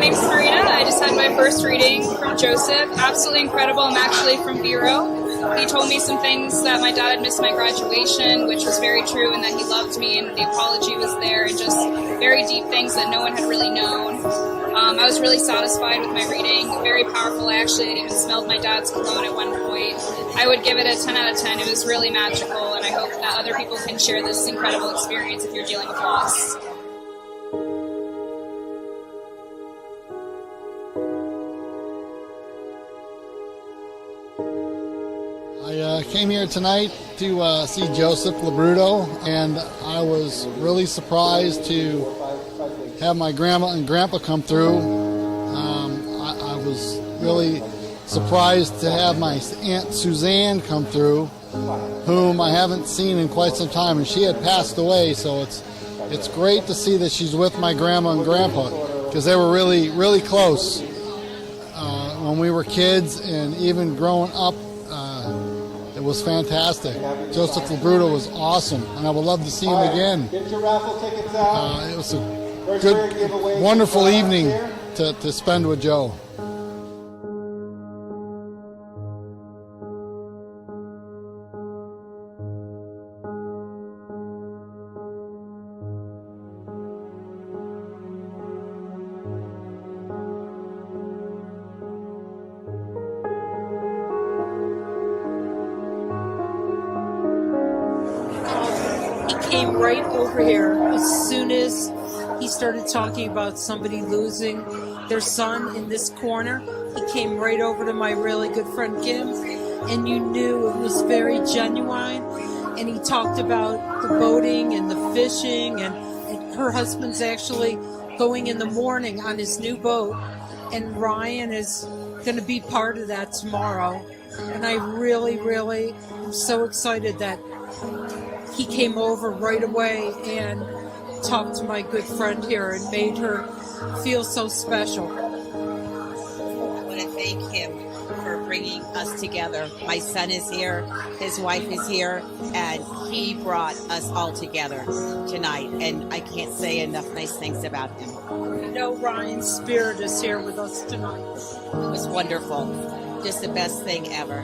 name's Marina. I just had my first reading from Joseph. Absolutely incredible. I'm actually from Vero. He told me some things that my dad had missed my graduation, which was very true, and that he loved me, and the apology was there, and just very deep things that no one had really known. I was really satisfied with my reading. Very powerful. I actually even smelled my dad's cologne at one point. I would give it a 10 out of 10. It was really magical, and I hope that other people can share this incredible experience if you're dealing with loss. I came here tonight to see Joseph Labruto, and I was really surprised to have my grandma and grandpa come through. I was really surprised to have my Aunt Suzanne come through, whom I haven't seen in quite some time, and she had passed away, so it's great to see that she's with my grandma and grandpa, because they were really, really close when we were kids, and even growing up. It was fantastic. Joseph Labruto was awesome, and I would love to see him again. Get your raffle tickets out. It was a good, wonderful evening to spend with Joe. Came right over here as soon as he started talking about somebody losing their son in this corner. He came right over to my really good friend Kim, and you knew it was very genuine. And he talked about the boating and the fishing, and her husband's actually going in the morning on his new boat, and Ryan is going to be part of that tomorrow. And I really, really am so excited that he came over right away and talked to my good friend here and made her feel so special. I want to thank him for bringing us together. My son is here, his wife is here, and he brought us all together tonight. And I can't say enough nice things about him. You know, Ryan's spirit is here with us tonight. It was wonderful. Just the best thing ever.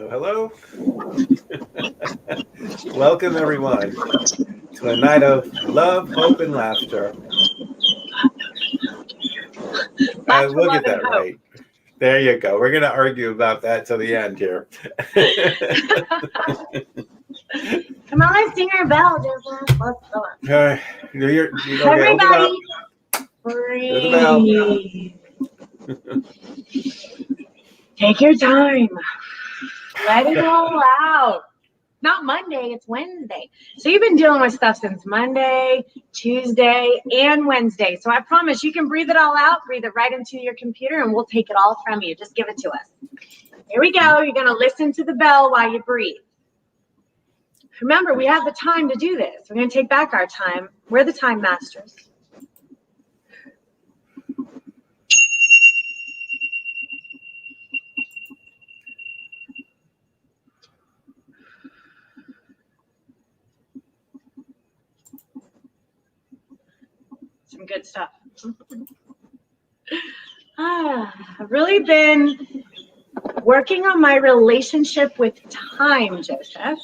Hello. Welcome, everyone, to a night of love, hope, and laughter. Look at that, right? There you go. We're going to argue about that till the end here. Come on, let's sing our bell, Joseph. Let's go. Everybody, breathe. Take your time. Let it all out. Not Monday, it's Wednesday. So you've been dealing with stuff since Monday, Tuesday, and Wednesday. So I promise you can breathe it all out, breathe it right into your computer, and we'll take it all from you. Just give it to us. Here we go. You're going to listen to the bell while you breathe. Remember, we have the time to do this. We're going to take back our time. We're the time masters. some good stuff. I've really been working on my relationship with time, Joseph.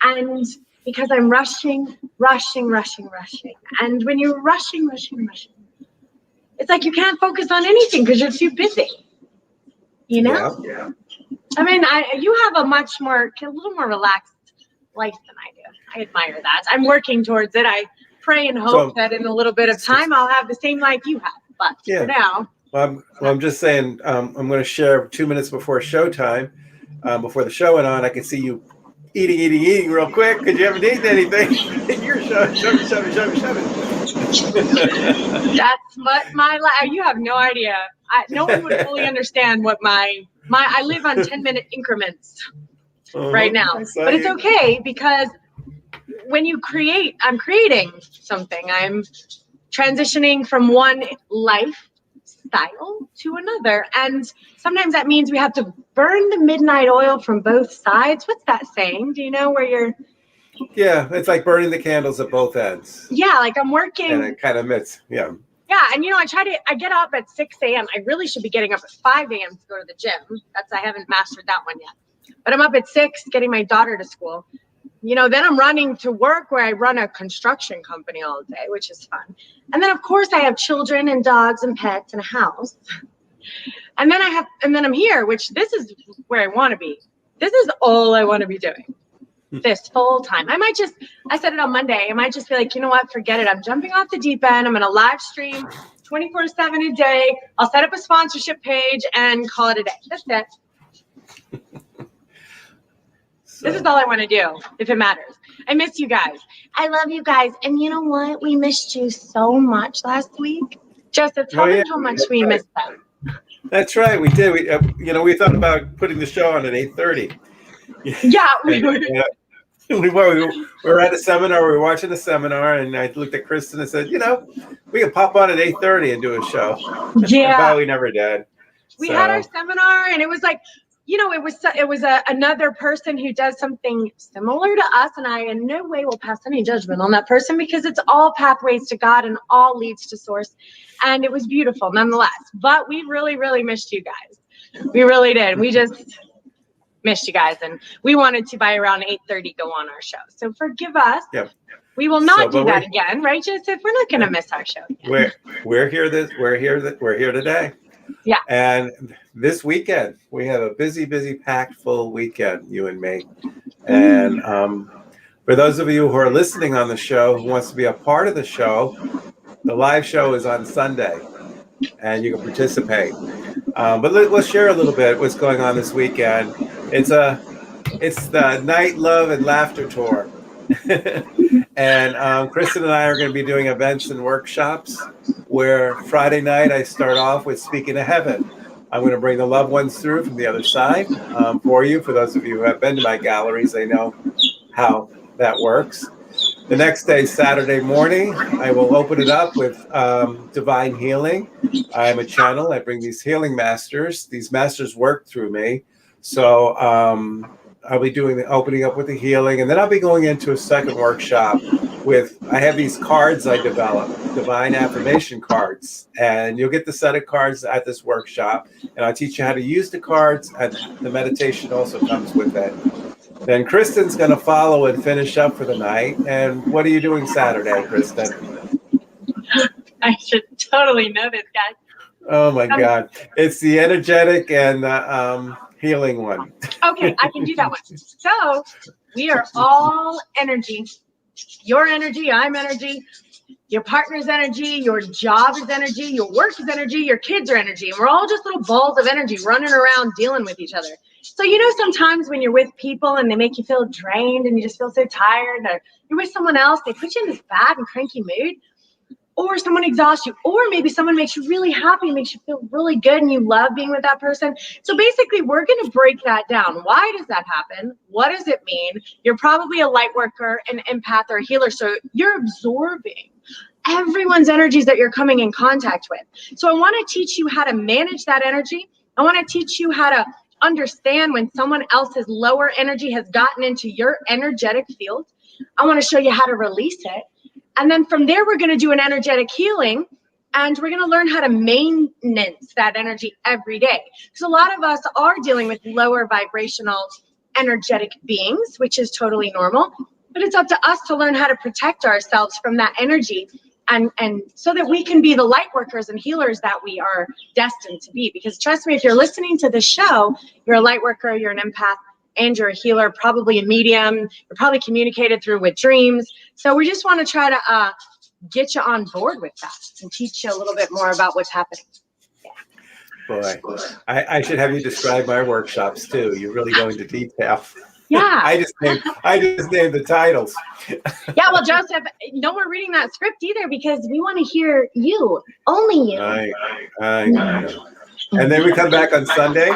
And because I'm rushing. And when you're rushing, it's like you can't focus on anything because you're too busy. You know? Yeah. I mean, you have a little more relaxed life than I do. I admire that. I'm working towards it. I pray and hope that in a little bit of time I'll have the same life you have. But for now. Well, I'm just saying, I'm going to share 2 minutes before showtime. Before the show went on, I could see you eating real quick because you haven't eaten anything. You're shoving. That's what my life. You have no idea. No one would fully understand what my. I live on 10-minute increments right now, but it's okay because when you create, I'm creating something. I'm transitioning from one lifestyle to another, and sometimes that means we have to burn the midnight oil from both sides. What's that saying? Do you know where you're? Yeah, it's like burning the candles at both ends. Yeah, like I'm working. And it kind of admits, Yeah, and I get up at 6 a.m. I really should be getting up at 5 a.m. to go to the gym. I haven't mastered that one yet. But I'm up at 6 getting my daughter to school. Then I'm running to work where I run a construction company all day, which is fun. And then of course I have children and dogs and pets and a house. And then I'm here, which this is where I want to be. This is all I want to be doing. This full time. I said it on Monday. I might just be like, you know what? Forget it. I'm jumping off the deep end. I'm going to live stream 24/7 a day. I'll set up a sponsorship page and call it a day. That's it. This is all I want to do, if it matters. I miss you guys. I love you guys. And you know what? We missed you so much last week. Joseph, tell them how much we missed them. That's right. We did. We thought about putting the show on at 8:30. Yeah, we were. We were at a seminar. We were watching a seminar, and I looked at Kristen and said, we can pop on at 8:30 and do a show. Yeah. But we never did. We had our seminar, and it was like, it was another person who does something similar to us, and I in no way will pass any judgment on that person because it's all pathways to God and all leads to source. And it was beautiful nonetheless. But we really, really missed you guys. We really did. We just missed you guys, and we wanted to by around 8:30 go on our show. So forgive us. Yep. We will not do that again, right, Joseph? We're not going to miss our show again. We're here today. Yeah. And this weekend we have a busy, packed full weekend, you and me. And for those of you who are listening on the show who wants to be a part of the show, the live show is on Sunday, and you can participate. But let's share a little bit what's going on this weekend. It's the Night Love and Laughter Tour. And Kristen and I are going to be doing events and workshops where Friday night I start off with Speaking to Heaven. I'm going to bring the loved ones through from the other side for you. For those of you who have been to my galleries, they know how that works. The next day, Saturday morning, I will open it up with divine healing. I'm a channel. I bring these healing masters. These masters work through me. So I'll be doing the opening up with the healing, and then I'll be going into a second workshop I have these cards I developed, divine affirmation cards, and you'll get the set of cards at this workshop, and I'll teach you how to use the cards, and the meditation also comes with it. Then Kristen's going to follow and finish up for the night. And what are you doing Saturday, Kristen? I should totally know this, guys. Oh my God. It's the energetic and healing one. Okay, I can do that one. So we are all energy. Your energy, I'm energy. Your partner's energy, your job is energy, your work is energy, your kids are energy. And we're all just little balls of energy running around dealing with each other. So, sometimes when you're with people and they make you feel drained and you just feel so tired, or you're with someone else, they put you in this bad and cranky mood, or someone exhausts you, or maybe someone makes you really happy, makes you feel really good and you love being with that person. So basically, we're going to break that down. Why does that happen? What does it mean? You're probably a light worker, an empath, or a healer, so you're absorbing everyone's energies that you're coming in contact with. So I want to teach you how to manage that energy. I want to teach you how to understand when someone else's lower energy has gotten into your energetic field. I want to show you how to release it. And then from there, we're going to do an energetic healing And we're going to learn how to maintenance that energy every day. Because a lot of us are dealing with lower vibrational energetic beings, which is totally normal. But it's up to us to learn how to protect ourselves from that energy, and so that we can be the light workers and healers that we are destined to be. Because trust me, if you're listening to the show, you're a light worker, you're an empath, and you're a healer, probably a medium. You're probably communicated through with dreams. So we just want to try to get you on board with that and teach you a little bit more about what's happening. Boy, I should have you describe my workshops too. You really go into detail. Yeah. I just named the titles. Yeah, well, Joseph, no more reading that script either, because we want to hear you, only you. I know. And then we come back on Sunday.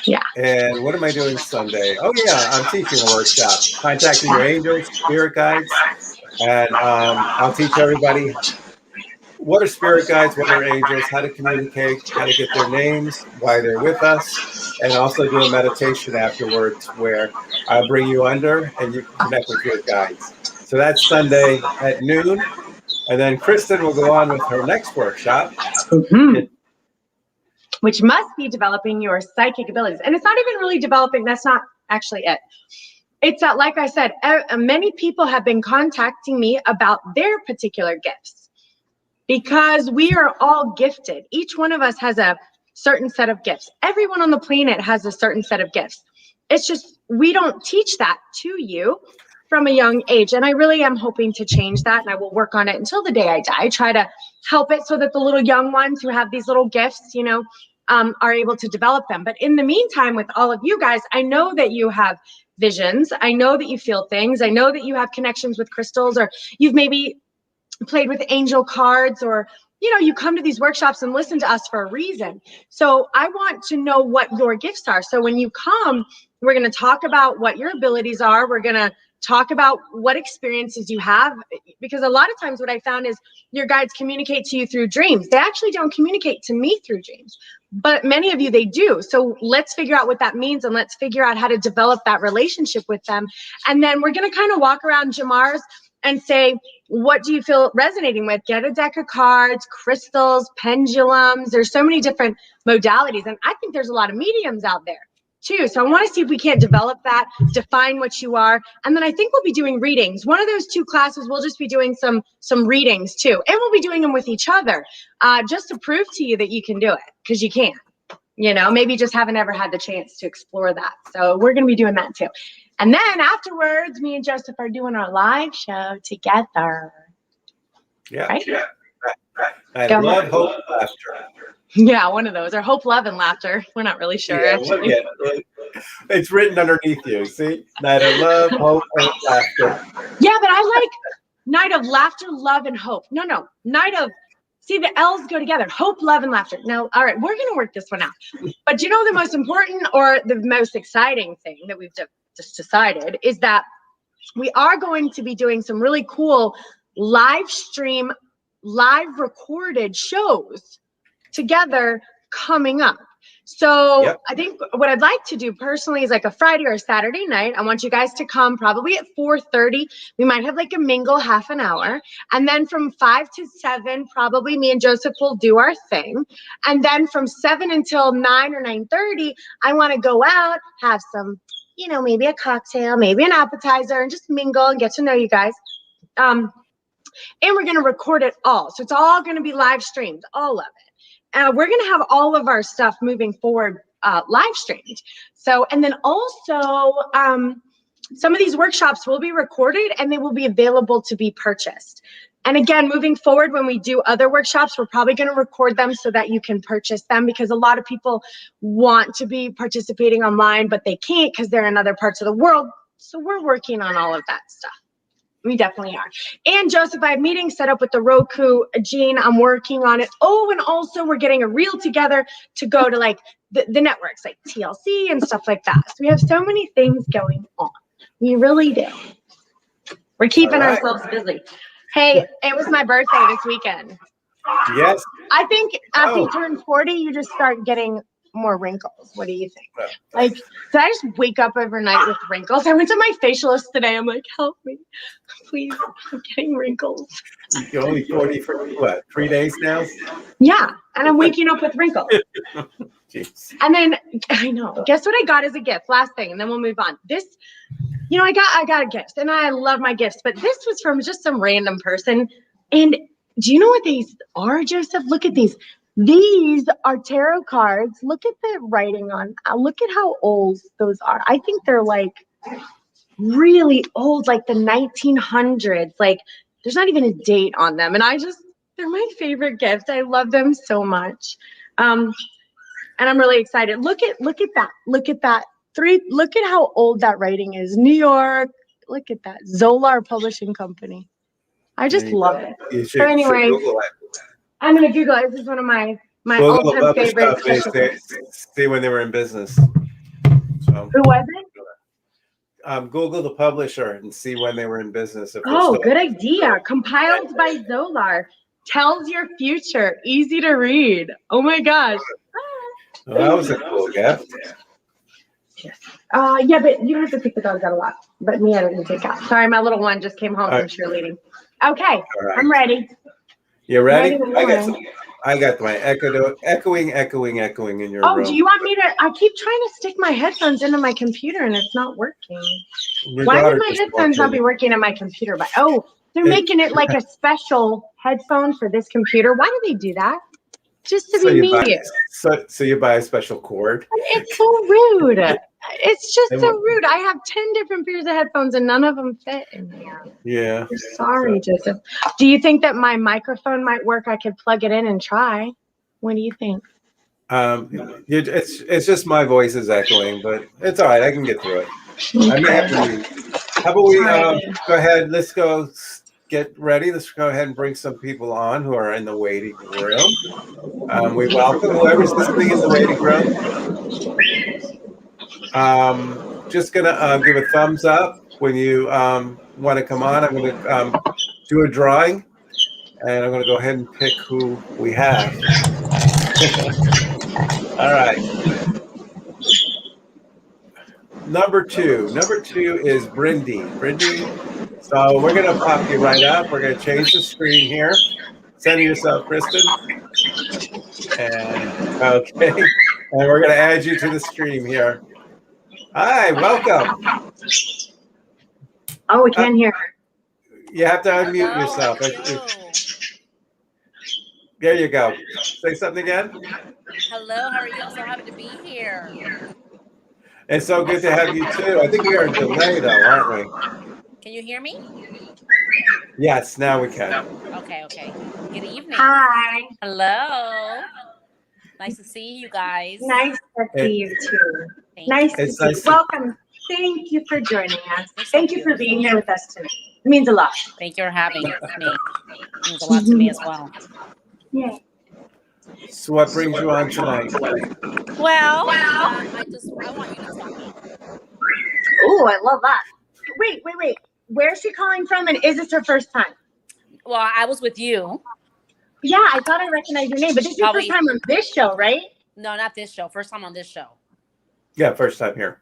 Yeah. And what am I doing Sunday? Oh yeah, I'm teaching a workshop, contacting your angels, spirit guides, and I'll teach everybody what are spirit guides, what are angels, how to communicate, how to get their names, why they're with us, and also do a meditation afterwards where I'll bring you under and you can connect with your guides. So that's Sunday at noon. And then Kristen will go on with her next workshop. Mm-hmm. Which must be developing your psychic abilities. And it's not even really developing. That's not actually it. It's that, like I said, many people have been contacting me about their particular gifts. Because we are all gifted. Each one of us has a certain set of gifts. Everyone on the planet has a certain set of gifts. It's just we don't teach that to you from a young age. And I really am hoping to change that. And I will work on it until the day I die. Try to help it so that the little young ones who have these little gifts, are able to develop them. But in the meantime, with all of you guys, I know that you have visions. I know that you feel things. I know that you have connections with crystals, or you've maybe played with angel cards, or you come to these workshops and listen to us for a reason. So I want to know what your gifts are. So when you come, we're going to talk about what your abilities are. We're going to talk about what experiences you have, because a lot of times what I found is your guides communicate to you through dreams. They actually don't communicate to me through dreams, but many of you, they do. So let's figure out what that means, and let's figure out how to develop that relationship with them. And then we're going to kind of walk around Jamar's and say, what do you feel resonating with? Get a deck of cards, crystals, pendulums. There's so many different modalities. And I think there's a lot of mediums out there too. So I want to see if we can't develop that, define what you are. And then I think we'll be doing readings. One of those 2 classes, we'll just be doing some readings too. And we'll be doing them with each other, just to prove to you that you can do it, because you can. Maybe you just haven't ever had the chance to explore that. So we're going to be doing that too. And then afterwards, me and Joseph are doing our live show together. Yeah. Right? Yeah. I love hope, laughter. Yeah, one of those. Or hope, love, and laughter. We're not really sure. Yeah, it's written underneath you. See? Night of love, hope, and laughter. Yeah, but I like night of laughter, love, and hope. No. Night of, see, the L's go together. Hope, love, and laughter. Now, all right, we're going to work this one out. But the most important, or the most exciting thing that we've just decided is that we are going to be doing some really cool live recorded shows together coming up. So yep. I think what I'd like to do personally is like a Friday or a Saturday night. I want you guys to come probably at 4:30. We might have like a mingle half an hour. And then from 5 to 7, probably me and Joseph will do our thing. And then from 7 until 9 or 9:30, I want to go out, have some, maybe a cocktail, maybe an appetizer, and just mingle and get to know you guys. And we're going to record it all. So it's all going to be live streamed, all of it. We're going to have all of our stuff moving forward live streamed. So, and then also some of these workshops will be recorded and they will be available to be purchased. And again, moving forward, when we do other workshops, we're probably going to record them so that you can purchase them, because a lot of people want to be participating online, but they can't because they're in other parts of the world. So we're working on all of that stuff. We definitely are. And Joseph, I have meetings set up with the Roku Gene. I'm working on it. Oh, and also we're getting a reel together to go to like the networks like TLC and stuff like that. So we have so many things going on. We really do. We're keeping ourselves busy. Hey, it was my birthday this weekend. Yes. I think after you turn 40, you just start getting more wrinkles. What do you think? Like, did I just wake up overnight with wrinkles? I went to my facialist today. I'm like, help me, please. I'm getting wrinkles. You're only 40 for what, 3 days now? Yeah, and I'm waking up with wrinkles. Jeez. And then I know. Guess what I got as a gift? Last thing, and then we'll move on. This, I got a gift, and I love my gifts, but this was from just some random person. And do you know what these are, Joseph? Look at these. These are tarot cards. Look at the writing on. Look at how old those are. I think they're like really old, like the 1900s. Like there's not even a date on them, and they're my favorite gift. I love them so much. And I'm really excited. Look at that. Look at that. Look at how old that writing is. New York. Look at that. Zolar Publishing Company. I just love it. You should, So anyway, Google it. I'm gonna Google it. This is one of my Google the all-time published favorite. company, see when they were in business. So, Who was it? Google the publisher and see when they were in business. If Oh, good idea. Compiled by Zolar. Tells your future. Easy to read. Oh my gosh. Well, that was a cool gift. Yeah, but you don't have to take the dogs out a lot. But me, I didn't take out. Sorry, my little one just came home from cheerleading. Okay, right. I'm ready. You ready? Ready. I got my echoing in your room. Oh, do you want me to? I keep trying to stick my headphones into my computer and it's not working. Why would my headphones not be working on my computer? But they're making it like a special headphone for this computer. Why do they do that? Just to be mean. So you buy a special cord? It's so rude. It's just so rude. I have 10 different pairs of headphones and none of them fit in there. Yeah. I'm sorry, Joseph. Do you think that my microphone might work? I could plug it in and try. What do you think? It's just my voice is echoing, but it's all right. I can get through it. I may have to leave. How about we go ahead? Let's go get ready. Let's go ahead and bring some people on who are in the waiting room. We welcome whoever's listening in the waiting room. Just gonna give a thumbs up when you want to come on. I'm gonna do a drawing, and I'm gonna go ahead and pick who we have. All right. Number two is Brindy. So we're gonna pop you right up. We're gonna change the screen here. Center yourself, Kristen. And okay, and we're gonna add you to the stream here. Hi, welcome. Oh, we can't hear her. You have to unmute yourself. There you go. Say something again. Hello, how are you? I'm so happy to be here. It's so good to have you too. I think we are in delay though, aren't we? Can you hear me? Yes, now we can. Okay. Good evening. Hi. Hello. Nice to see you guys. Nice to see you too. Nice to see you. Welcome. Thank you for joining us. Thank you for being here with us tonight. It means a lot. Thank you for having me. It means a lot to me as well. Yeah. So what brings you on tonight? Well, I want you to tell me. Oh, I love that. Wait. Where's she calling from, and is this her first time? Well, I was with you. Yeah, I thought I recognized your name, but this is your first time on this show, right? No, not this show. First time on this show. Yeah, first time here.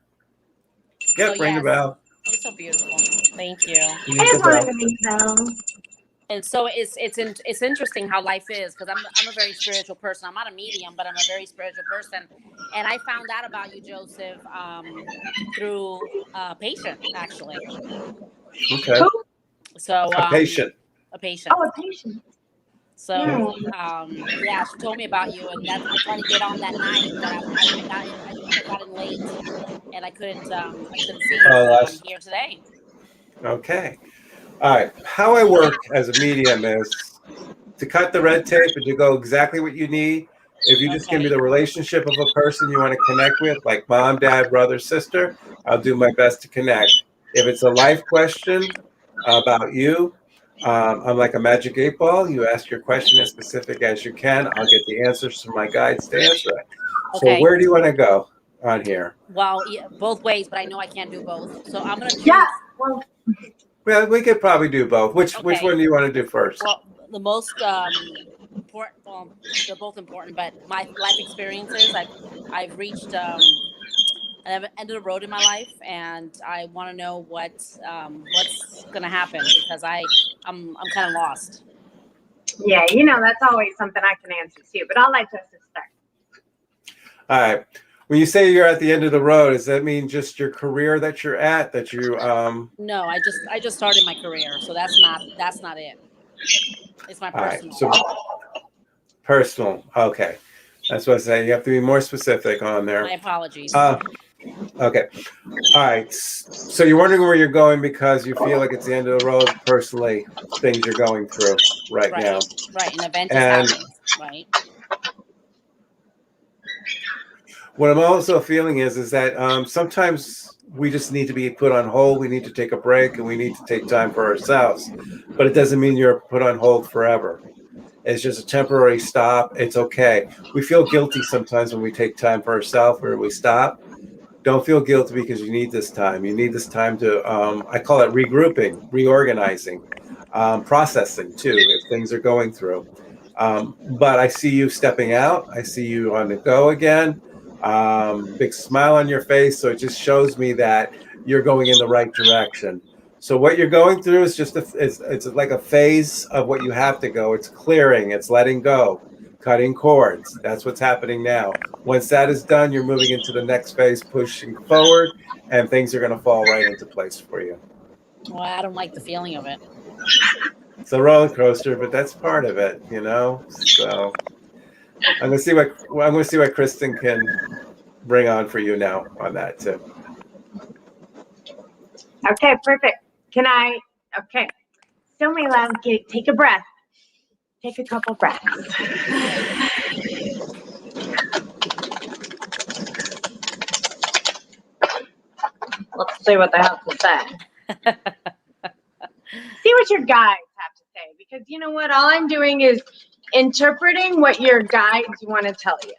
Yeah, ring the bell. You're so beautiful. Thank you. I just wanted to ring the bell. And so it's interesting how life is, because I'm a very spiritual person. I'm not a medium, but I'm a very spiritual person. And I found out about you, Joseph, through a patient, actually. Okay. So a patient. Oh, a patient. So yeah, she told me about you, and I tried to get on that night, but I got in late, and I couldn't see you. I'm here today. Okay. All right. How I work as a medium is to cut the red tape and to go exactly what you need. If you just give me the relationship of a person you want to connect with, like mom, dad, brother, sister, I'll do my best to connect. If it's a life question about you, I'm like a magic 8-ball. You ask your question as specific as you can. I'll get the answers from my guides to answer it. Okay. So where do you want to go on here? Well, yeah, both ways, but I know I can't do both. So I'm going to choose. Yeah. Well, we could probably do both. Which one do you want to do first? Well, the most important important. Well, they're both important, but my life experiences, I've reached an end of the road in my life, and I want to know what's going to happen because I'm kind of lost. Yeah, you know, that's always something I can answer too, but I'll let Joseph start. All right. When you say you're at the end of the road, does that mean just your career that you're at, that you No, I just started my career, so that's not it. It's my personal. All right. So personal. Okay. That's what I say. You have to be more specific on there. My apologies. Okay. All right. So you're wondering where you're going because you feel like it's the end of the road personally, things you're going through right now. Right. An event is happening. Right. What I'm also feeling is that sometimes we just need to be put on hold. We need to take a break and we need to take time for ourselves. But it doesn't mean you're put on hold forever. It's just a temporary stop. It's okay. We feel guilty sometimes when we take time for ourselves or we stop. Don't feel guilty because you need this time. You need this time to, I call it regrouping, reorganizing, processing too, if things are going through. But I see you stepping out. I see you on the go again. Big smile on your face. So it just shows me that you're going in the right direction. So what you're going through is just it's like a phase of what you have to go. It's clearing. It's letting go, cutting cords. That's what's happening now. Once that is done, you're moving into the next phase, pushing forward, and things are going to fall right into place for you. Well, I don't like the feeling of it. It's a roller coaster, but that's part of it, you know. So I'm going to see what Kristen can bring on for you now on that too. Okay, perfect. Okay. So my love, take a breath. Take a couple breaths. Let's see what they have to say. See what your guides have to say, because you know what? All I'm doing is interpreting what your guides want to tell you.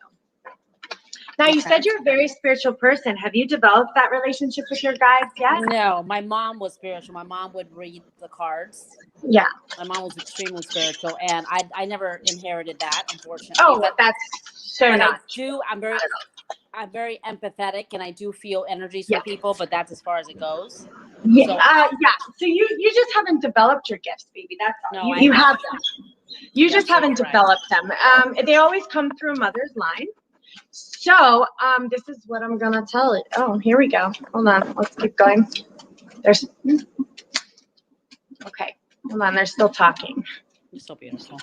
Now, you said you're a very spiritual person. Have you developed that relationship with your guides yet? No, my mom was spiritual. My mom would read the cards. Yeah. My mom was extremely spiritual, and I never inherited that, unfortunately. Oh, but that's so not. I'm very empathetic, and I do feel energies for people, but that's as far as it goes. Yeah, So, So you just haven't developed your gifts, baby. That's all. No, you have them. You just haven't developed them. They always come through a mother's line. So this is what I'm gonna tell you. Oh, here we go. Hold on. Let's keep going. Okay. Hold on. They're still talking. You're so beautiful.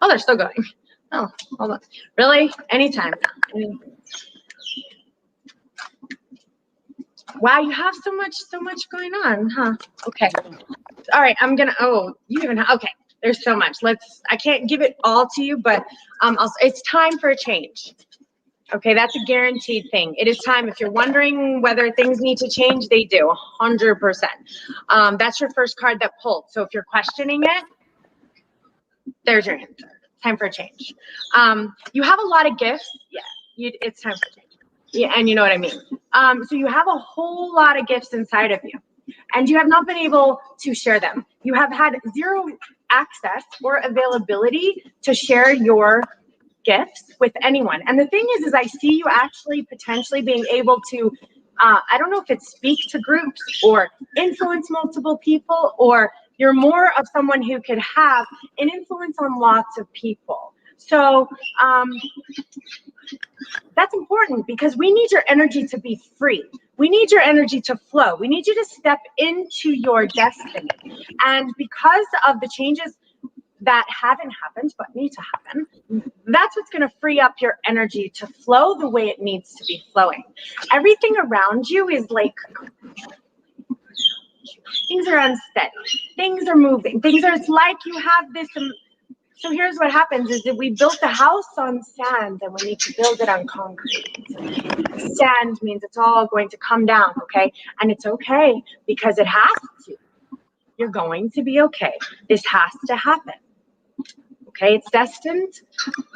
Oh, they're still going. Oh, hold on. Really? Anytime. Wow, you have so much going on, huh? Okay. All right, I'm gonna. Oh, you even have. Okay, there's so much. I can't give it all to you, but it's time for a change. Okay, that's a guaranteed thing. It is time. If you're wondering whether things need to change, they do, 100%. That's your first card that pulled. So if you're questioning it, there's your answer. Time for a change. You have a lot of gifts. Yeah, it's time for change. Yeah, and you know what I mean. So you have a whole lot of gifts inside of you, and you have not been able to share them. You have had zero access or availability to share your gifts with anyone. And the thing is I see you actually potentially being able to, I don't know if it's speak to groups or influence multiple people, or you're more of someone who could have an influence on lots of people. So that's important because we need your energy to be free. We need your energy to flow. We need you to step into your destiny. And because of the changes that haven't happened but need to happen, that's what's going to free up your energy to flow the way it needs to be flowing. Everything around you is like, things are unsteady. Things are moving. It's like you have this. So here's what happens is that we built the house on sand and we need to build it on concrete. Sand means it's all going to come down, okay? And it's okay because it has to. You're going to be okay. This has to happen. Okay, it's destined.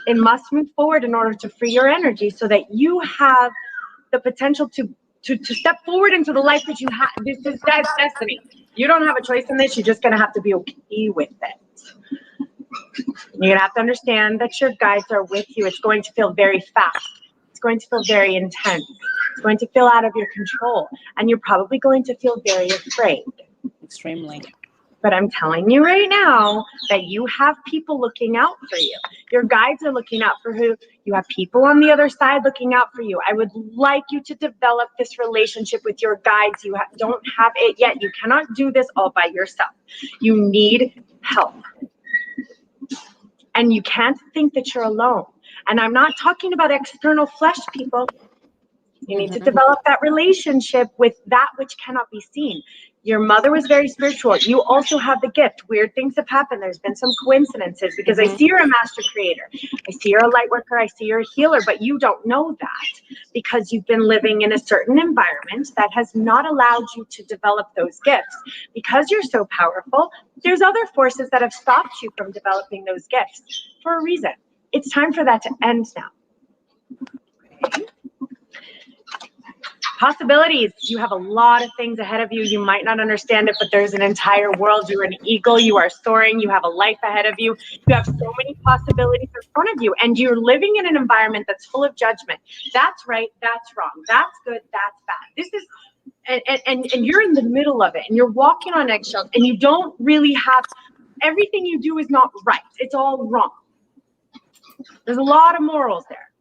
It must move forward in order to free your energy so that you have the potential to step forward into the life that you have. This is destiny. You don't have a choice in this. You're just going to have to be okay with it. You're gonna have to understand that your guides are with you. It's going to feel very fast. It's going to feel very intense. It's going to feel out of your control. And you're probably going to feel very afraid. Extremely. But I'm telling you right now that you have people looking out for you. Your guides are looking out for you. You have people on the other side looking out for you. I would like you to develop this relationship with your guides. You don't have it yet. You cannot do this all by yourself. You need help. And you can't think that you're alone. And I'm not talking about external flesh people. You need to develop that relationship with that which cannot be seen. Your mother was very spiritual. You also have the gift. Weird things have happened. There's been some coincidences because I see you're a master creator. I see you're a light worker. I see you're a healer, but you don't know that because you've been living in a certain environment that has not allowed you to develop those gifts. Because you're so powerful, there's other forces that have stopped you from developing those gifts for a reason. It's time for that to end now. Possibilities. You have a lot of things ahead of you. You might not understand it, but there's an entire world. You're an eagle. You are soaring. You have a life ahead of you. You have so many possibilities in front of you, and you're living in an environment that's full of judgment. That's right. That's wrong. That's good. That's bad. This is, and you're in the middle of it, and you're walking on eggshells, and you don't really have, everything you do is not right. It's all wrong. There's a lot of morals there.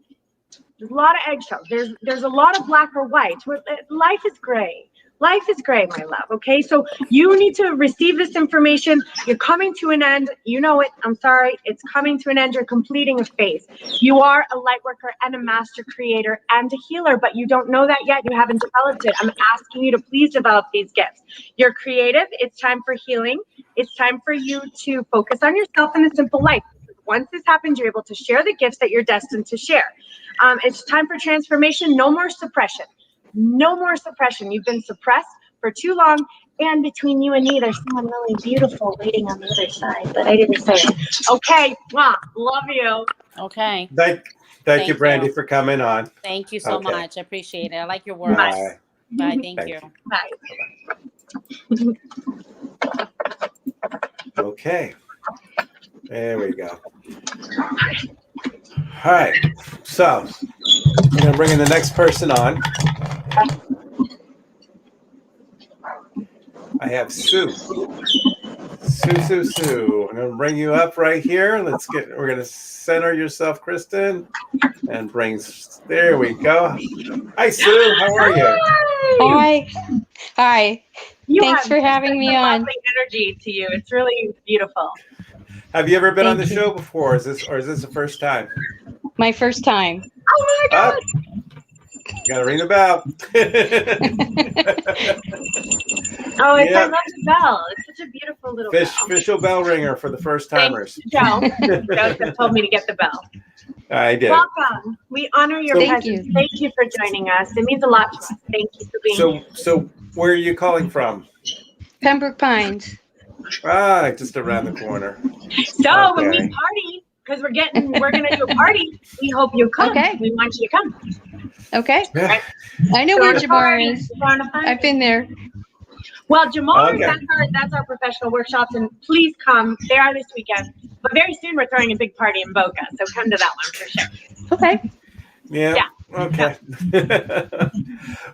There's a lot of eggshells. There's a lot of black or white. Life is gray. Life is gray, my love. Okay, so you need to receive this information. You're coming to an end. You know it. I'm sorry. It's coming to an end. You're completing a phase. You are a light worker and a master creator and a healer, but you don't know that yet. You haven't developed it. I'm asking you to please develop these gifts. You're creative. It's time for healing. It's time for you to focus on yourself and a simple life. Once this happens, you're able to share the gifts that you're destined to share. It's time for transformation. No more suppression. No more suppression. You've been suppressed for too long. And between you and me, there's someone really beautiful waiting on the other side, but I didn't say it. Okay. Wow. Love you. Okay. Thank you, Brandy, for coming on. Thank you so much. I appreciate it. I like your words. Bye. Bye. Thank you. Bye. Okay. There we go. All right. So I'm going to bring in the next person on. I have Sue. Sue. I'm going to bring you up right here. We're going to center yourself, Kristen, and there we go. Hi, Sue. How are you? Hi. Thanks for having me on. Energy to you. It's really beautiful. Have you ever been on the show before? Is this the first time? My first time. Oh my God. Gotta ring the bell. Oh, I love the bell. It's such a beautiful little bell. Official bell ringer for the first timers. Joe. Joseph told me to get the bell. I did. Welcome. We honor your presence. Thank you for joining us. It means a lot to us. Thank you for being here. So where are you calling from? Pembroke Pines. Just around the corner. So when we party, because we're gonna do a party, we hope you come. Okay. We want you to come. Okay. Right. I know where Jamar is. I've been there. Well, Jamar, that's our professional workshops, and please come. They are this weekend, but very soon we're throwing a big party in Boca, so come to that one for sure. Okay. Yeah. Okay.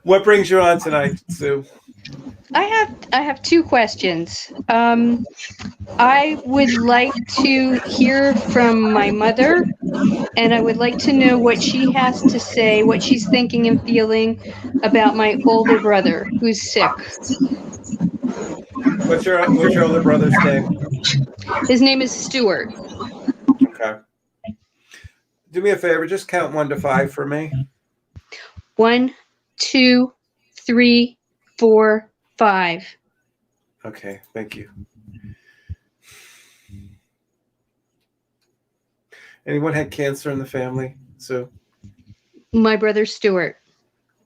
What brings you on tonight, Sue? I have two questions. I would like to hear from my mother, and I would like to know what she has to say, what she's thinking and feeling about my older brother who's sick. What's your older brother's name? His name is Stuart. Okay. Do me a favor, just count 1 to 5 for me. 1, 2, 3, 4, 5. Okay, thank you. Anyone had cancer in the family, Sue? My brother Stuart.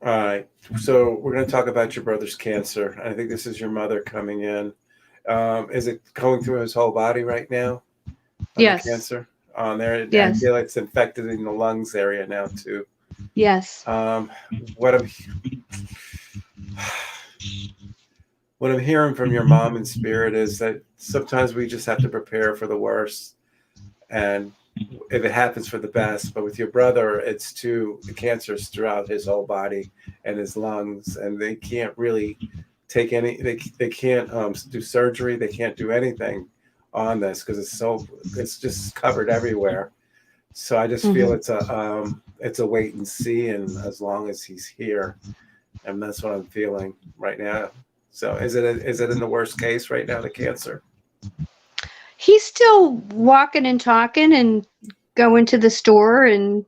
All right. So we're going to talk about your brother's cancer. I think this is your mother coming in. Is it going through his whole body right now? Yes. The cancer on there. Yes. I feel it's infected in the lungs area now too. Yes. What I'm hearing from your mom in spirit is that sometimes we just have to prepare for the worst and if it happens for the best. But with your brother, it's the cancer's throughout his whole body and his lungs, and they can't really take they can't do surgery. They can't do anything on this because it's just covered everywhere. So I just feel it's a wait and see, and as long as he's here, and that's what I'm feeling right now. So is it in the worst case right now, the cancer? He's still walking and talking and going to the store and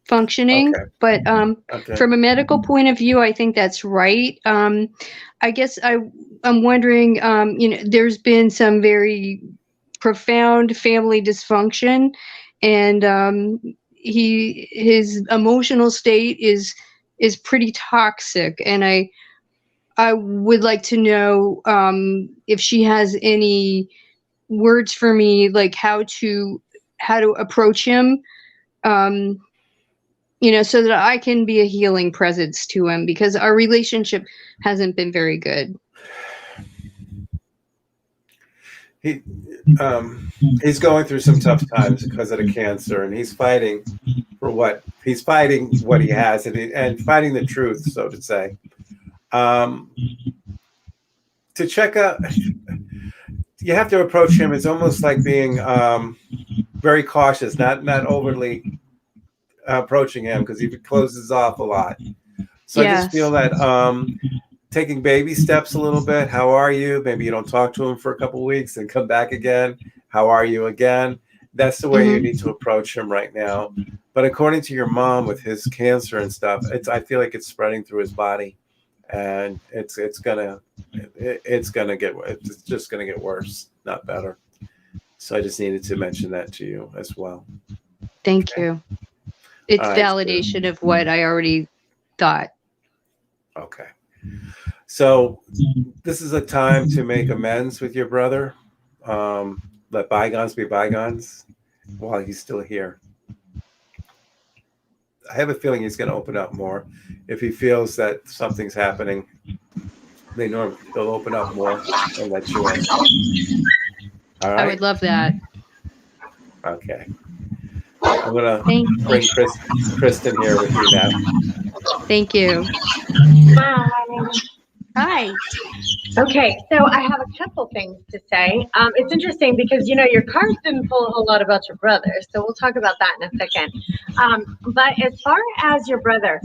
functioning. Okay. But from a medical point of view, I think that's right. I guess I'm wondering, there's been some very profound family dysfunction, and his emotional state is pretty toxic. And I would like to know if she has any words for me, like how to approach him, so that I can be a healing presence to him, because our relationship hasn't been very good. He's going through some tough times because of the cancer, and he's fighting what he has, and fighting the truth, so to say. To check out, you have to approach him. It's almost like being very cautious, not overly approaching him, because he closes off a lot. So yes. I just feel that taking baby steps a little bit. How are you? Maybe you don't talk to him for a couple of weeks and come back again. How are you again? That's the way you need to approach him right now. But according to your mom, with his cancer and stuff, I feel like it's spreading through his body, and it's just gonna get worse, not better. So I just needed to mention that to you as well. Thank you. It's validation of what I already thought. Okay. So this is a time to make amends with your brother. Let bygones be bygones while he's still here. I have a feeling he's going to open up more. If he feels that something's happening, they'll open up more and let you in. All right? I would love that. Okay. I'm going to bring Kristen here with you now. Thank you. Hi. Hi. Okay, so I have a couple things to say. It's interesting because, your cards didn't pull a whole lot about your brother, so we'll talk about that in a second. But as far as your brother,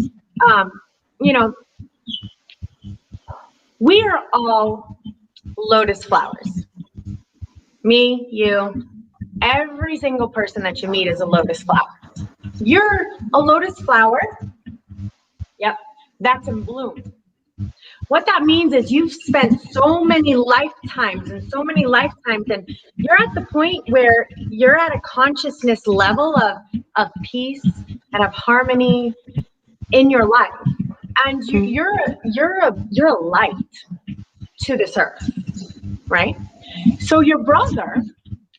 we are all lotus flowers. Me, you, every single person that you meet is a lotus flower. You're a lotus flower. Yep, that's in bloom. What that means is you've spent so many lifetimes, and you're at the point where you're at a consciousness level of peace and of harmony in your life. And you're a light to this earth, right? So your brother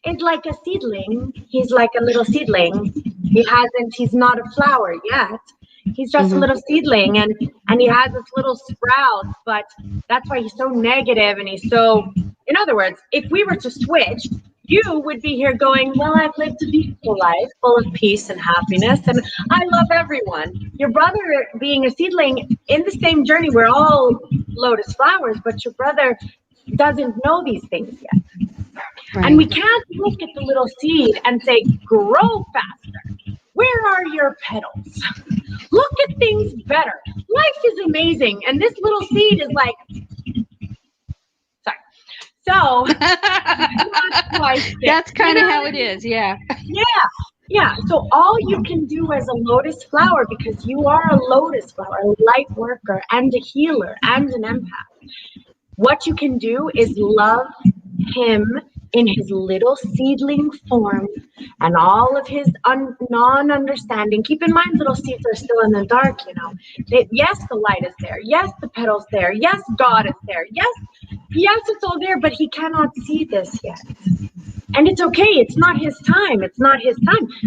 is like a seedling. He's like a little seedling. He's not a flower yet. He's just a little seedling, and he has this little sprout, but that's why he's so negative, and he's so, in other words, if we were to switch, you would be here going, well, I've lived a beautiful life full of peace and happiness, and I love everyone. Your brother being a seedling in the same journey, we're all lotus flowers, but your brother doesn't know these things yet. Right. And we can't look at the little seed and say, grow faster. Where are your petals? Look at things better. Life is amazing. And this little seed is like, sorry. So that's kind of how it is. Yeah. Yeah. So all you can do as a lotus flower, because you are a lotus flower, a light worker and a healer and an empath, what you can do is love him in his little seedling form and all of his non-understanding. Keep in mind, little seeds are still in the dark, yes, the light is there. Yes, the petal's there. Yes, God is there. Yes, it's all there, but he cannot see this yet. And it's okay. It's not his time.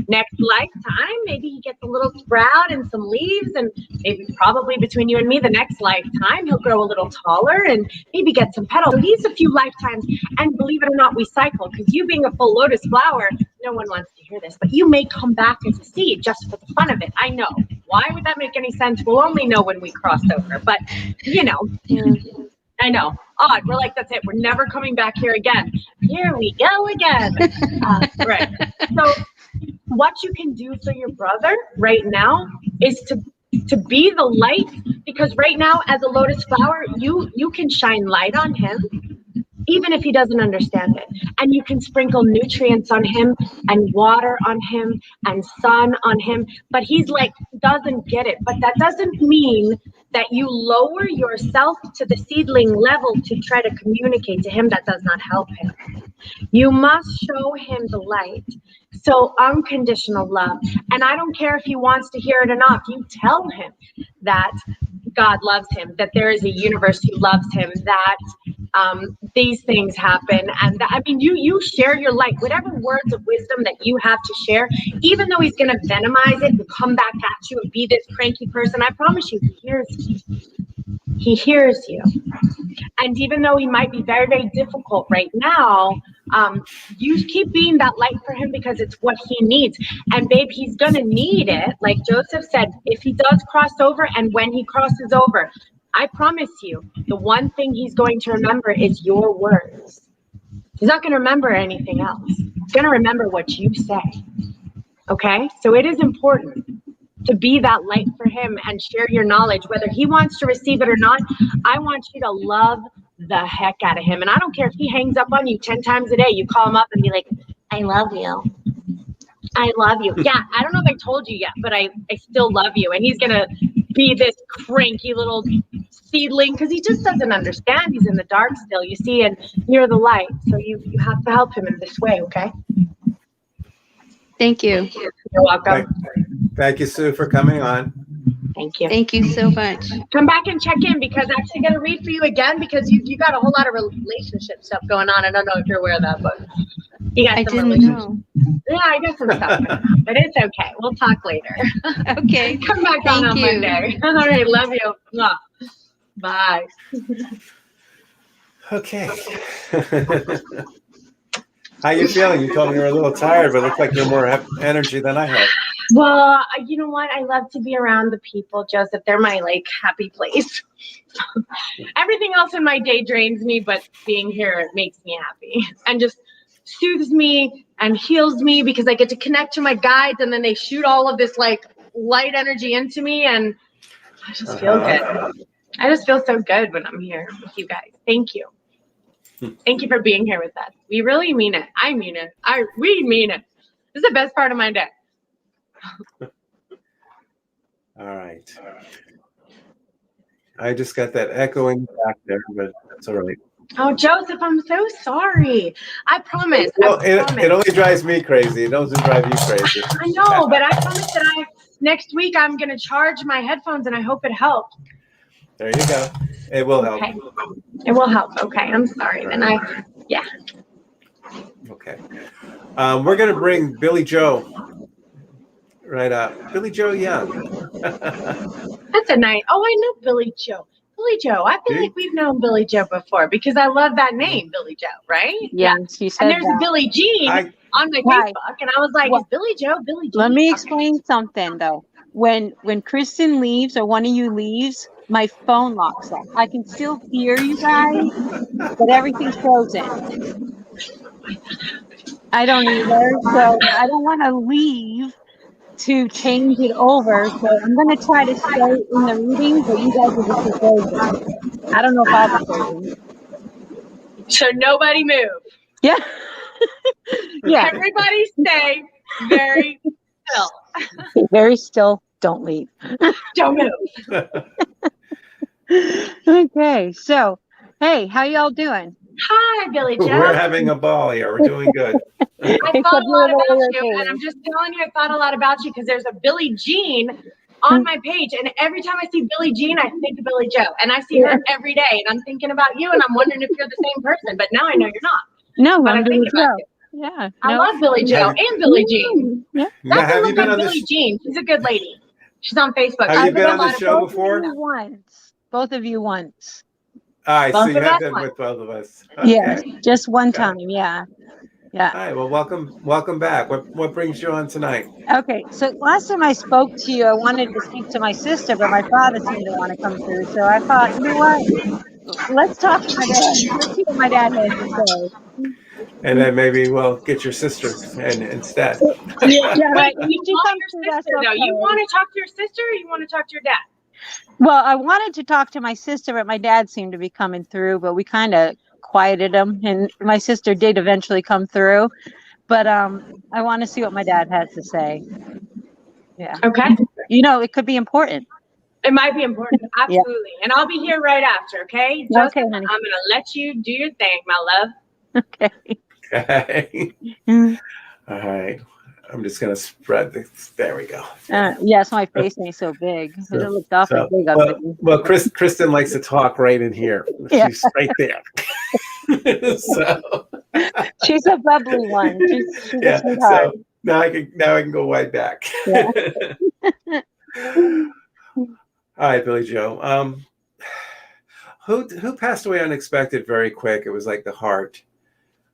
Next lifetime, maybe he gets a little sprout and some leaves, and maybe probably between you and me, the next lifetime, he'll grow a little taller and maybe get some petals. So he's a few lifetimes, and believe it or not, we cycle, because you being a full lotus flower, no one wants to hear this, but you may come back as a seed just for the fun of it. I know. Why would that make any sense? We'll only know when we cross over, but you know, I know. Odd. We're like, that's it. We're never coming back here again. Here we go again. Right. So what you can do for your brother right now is to be the light, because right now as a lotus flower, you can shine light on him, even if he doesn't understand it. And you can sprinkle nutrients on him and water on him and sun on him, but he's like, doesn't get it. But that doesn't mean that you lower yourself to the seedling level to try to communicate to him. That does not help him. You must show him the light. So unconditional love. And I don't care if he wants to hear it or not. You tell him that God loves him, that there is a universe who loves him, that these things happen. And that, I mean, you share your light, whatever words of wisdom that you have to share, even though he's going to venomize it and come back at you and be this cranky person, I promise you, he hears you. He hears you. And even though he might be very, very difficult right now, you keep being that light for him because it's what he needs. And babe, he's going to need it. Like Joseph said, if he does cross over and when he crosses over, I promise you, the one thing he's going to remember is your words. He's not going to remember anything else. He's going to remember what you say. Okay? So it is important to be that light for him and share your knowledge, whether he wants to receive it or not. I want you to love the heck out of him. And I don't care if he hangs up on you 10 times a day. You call him up and be like, I love you. I love you. Yeah, I don't know if I told you yet, but I still love you. And he's going to be this cranky little seedling because he just doesn't understand. He's in the dark still, you see, and you're the light. So you have to help him in this way, okay? Thank you. You're welcome. Thank you, Sue, for coming on. Thank you. Thank you so much. Come back and check in because I'm actually going to read for you again because you got a whole lot of relationship stuff going on. I don't know if you're aware of that, but you got some know. Yeah, I got some stuff going on, but it's okay. We'll talk later. Okay. Come back on Monday. All right. Love you. Mwah. Bye. Okay. How you feeling? You told me you were a little tired, but it looked like you're more energy than I have. Well, you know what? I love to be around the people, Joseph. They're my happy place. Everything else in my day drains me, but being here makes me happy and just soothes me and heals me because I get to connect to my guides and then they shoot all of this light energy into me and I just feel good. I just feel so good when I'm here with you guys. Thank you. Thank you for being here with us. We really mean it. I mean it. We mean it. This is the best part of my day. All right. I just got that echoing back there, but that's all right. Oh, Joseph, I'm so sorry. I promise. Well, it only drives me crazy. It doesn't drive you crazy. I know, but I promise that next week I'm going to charge my headphones and I hope it helps. There you go. It will help. Okay. It will help. Okay. I'm sorry. Then yeah. Okay. We're going to bring Billy Joe right up. Billy Joe Young. That's a nice. Oh, I know Billy Joe. Billy Joe. I feel like we've known Billy Joe before because I love that name, Billy Joe, right? Yeah, she said and there's that. a Billie Jean on my Facebook, and I was like, is Billy Joe Billie Jean? Let me explain something, though. When Kristen leaves or one of you leaves, my phone locks up. I can still hear you guys, but everything's frozen. I don't either, so I don't want to leave to change it over. So I'm going to try to stay in the reading, but you guys will just be frozen. I don't know if I'll be frozen. So nobody move. Yeah. Yeah. Everybody stay very still. Stay very still. Don't leave. Don't move. Okay. So, hey, how y'all doing? Hi, Billy Joe. We're having a ball here. We're doing good. I thought a lot about you, and I'm just telling you, I thought a lot about you because there's a Billie Jean on my page, and every time I see Billie Jean, I think of Billy Joe, and I see her every day, and I'm thinking about you, and I'm wondering if you're the same person, but now I know you're not. No, but I'm Billy Joe. Yeah, I love Billy Joe and Billie Jean. Yeah. That's look like Billie Jean. She's a good lady. She's on Facebook. Have you been on the show before? Both of you once. I see. You have been with both of us. Okay. Yes, just one time. Yeah. Yeah. All right. Well, welcome back. What brings you on tonight? Okay. So last time I spoke to you, I wanted to speak to my sister, but my father seemed to want to come through. So I thought, you know what? Let's talk to my dad. Let's see what my dad has to say. And then maybe we'll get your sister instead. Yeah, Wait, right. do If you she want comes your through, that's sister though? You okay. want to talk to your sister, or you want to talk to your dad? Well, I wanted to talk to my sister, but my dad seemed to be coming through, but we kind of quieted him, and my sister did eventually come through. But I want to see what my dad has to say. Yeah. Okay. It could be important. It might be important, Yeah. absolutely. And I'll be here right after, okay? Joseph, Okay, honey. I'm gonna let you do your thing, my love. Okay. Okay. Mm. All right. I'm just gonna spread this. There we go. Yes, my face ain't so big. It looks awfully big up Well, Kristen likes to talk right in here. Yeah. She's right there. So She's a bubbly one. She's yeah. a sweetheart. So now I can go right back. Yeah. All right, Billy Joe. Who passed away unexpected very quick? It was like the heart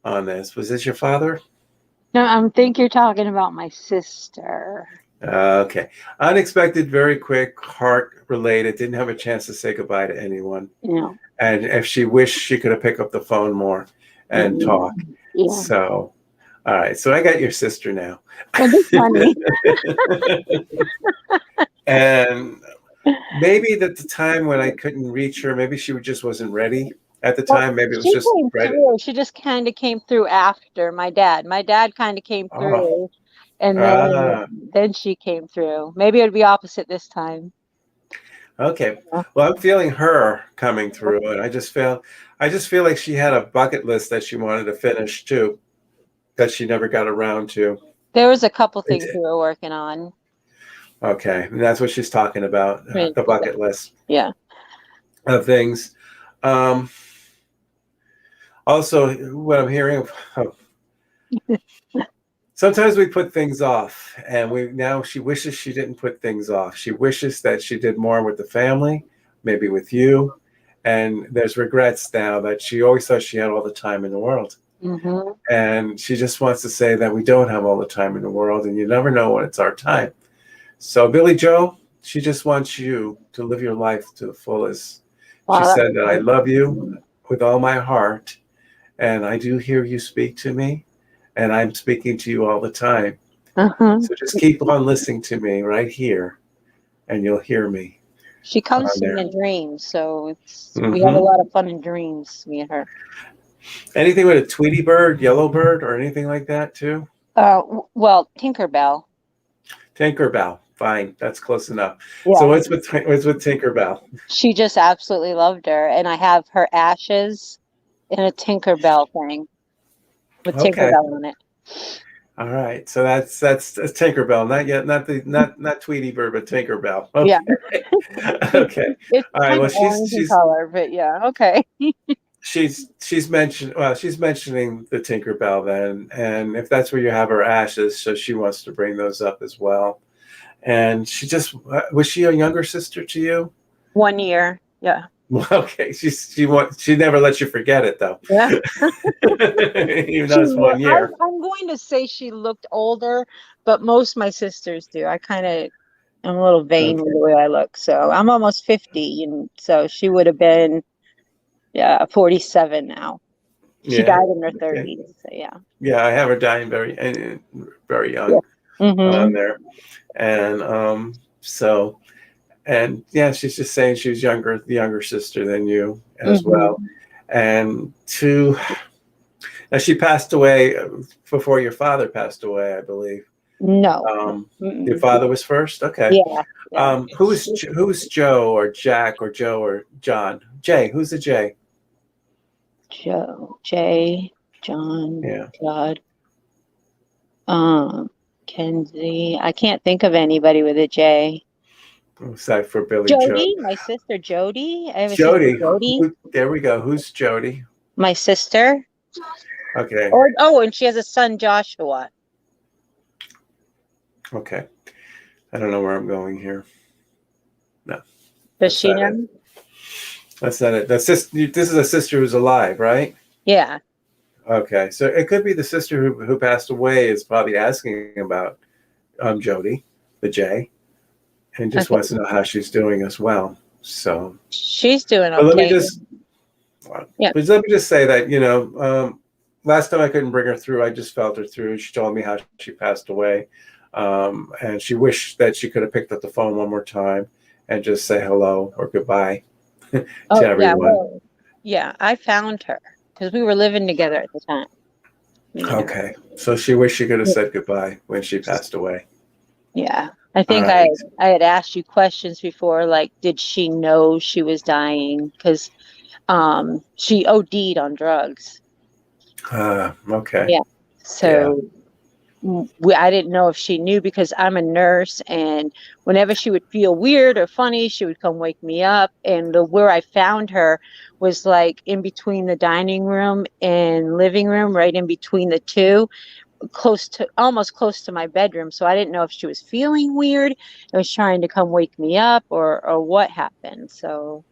on this. Was this your father? No, I think you're talking about my sister. Okay. Unexpected, very quick, heart related. Didn't have a chance to say goodbye to anyone. Yeah. And if she wished, she could have picked up the phone more and talk. Yeah. So, all right. So I got your sister now. Well, that's funny. And maybe at the time when I couldn't reach her, maybe she just wasn't ready at the time. Maybe it was She just came ready. through. She just kind of came through after my dad. My dad kind of came through, and then she came through. Maybe it'd be opposite this time. Okay. Well, I'm feeling her coming through, and I just feel like she had a bucket list that she wanted to finish too, that she never got around to. There was a couple things we were working on. Okay, and that's what she's talking about, the bucket list. Yeah. Of things. Also, what I'm hearing, sometimes we put things off, and now she wishes she didn't put things off. She wishes that she did more with the family, maybe with you, and there's regrets now that she always thought she had all the time in the world. Mm-hmm. And she just wants to say that we don't have all the time in the world, and you never know when it's our time. So Billy Joe, she just wants you to live your life to the fullest. She said that I love you with all my heart, and I do hear you speak to me, and I'm speaking to you all the time. Uh-huh. So just keep on listening to me right here, and you'll hear me. She comes to me in dreams, so we have a lot of fun in dreams, me and her. Anything with a Tweety bird, yellow bird, or anything like that too? Well, Tinkerbell. Tinkerbell. Fine, that's close enough. Yeah. So what's with Tinkerbell? She just absolutely loved her, and I have her ashes in a Tinkerbell thing with Tinkerbell on it. All right, so that's Tinkerbell, not Tweety Bird, but Tinkerbell. Okay. Yeah. Okay. All right. Well, she's color, but yeah. Okay. she's mentioning the Tinkerbell then, and if that's where you have her ashes, so she wants to bring those up as well. And she just was she a younger sister to you? 1 year. Yeah. Okay. She never lets you forget it though. Yeah. Even though it's 1 year. I'm going to say she looked older, but most of my sisters do. I'm a little vain with the way I look. So I'm almost 50, and so she would have been 47 now. She died in her 30s. So yeah. Yeah, I have her dying very young. Yeah. Mm-hmm. On there. And she's just saying she was the younger sister than you as well. And now she passed away before your father passed away, I believe. No. Your father was first? Okay. Yeah. Who's Joe or Jack or Joe or John? Jay, who's the Jay? Joe, Jay, John, God. Kenzie. I can't think of anybody with a J. Aside for Billy Jody, Joe. my sister Jody. I have a Jody. sister Jody. There we go. Who's Jody? My sister. Okay. And she has a son, Joshua. Okay. I don't know where I'm going here. No. Does she know? That's not it. This is a sister who's alive, right? Yeah. Okay, so it could be the sister who passed away is probably asking about Jody, the J, and just wants to know how she's doing as well. So She's doing but okay. Yeah. let me just say that, last time I couldn't bring her through, I just felt her through. She told me how she passed away, and she wished that she could have picked up the phone one more time and just say hello or goodbye to everyone. Yeah, I found her because we were living together at the time. Okay, so she wished she could have said goodbye when she passed away. Yeah, I think Right. I had asked you questions before, like, did she know she was dying? Because she OD'd on drugs. Okay. Yeah. So I didn't know if she knew, because I'm a nurse, and whenever she would feel weird or funny, she would come wake me up. And where I found her was like in between the dining room and living room, right in between the two, almost close to my bedroom. So I didn't know if she was feeling weird and was trying to come wake me up, or what happened. So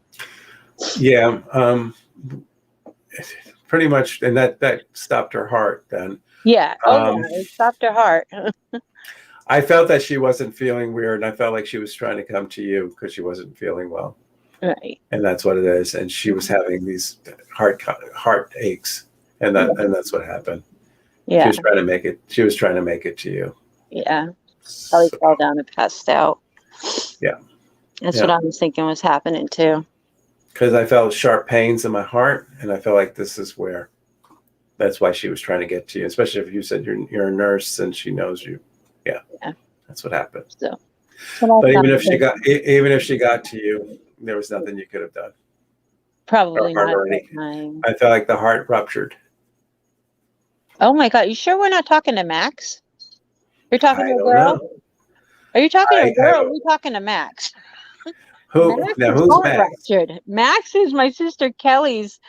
yeah, pretty much, and that stopped her heart then. yeah. It stopped her heart. I felt that she wasn't feeling weird, and I felt like she was trying to come to you because she wasn't feeling well. Right. And that's what it is. And she was having these heart aches, and that's what happened. Yeah. She was trying to make it. She was trying to make it to you. Yeah. Probably fell down and passed out. Yeah. That's what I was thinking was happening too. Because I felt sharp pains in my heart, and I felt like this is where. That's why she was trying to get to you, especially if you said you're a nurse and she knows you. Yeah. That's what happened. So, but even if she got to you, there was nothing you could have done. Probably not. I felt like the heart ruptured. Oh my God! You sure we're not talking to Max? You're talking to a girl? Know. Are you talking to a girl? Or are you talking to Max? Who's Max? Ruptured. Max is my sister Kelly's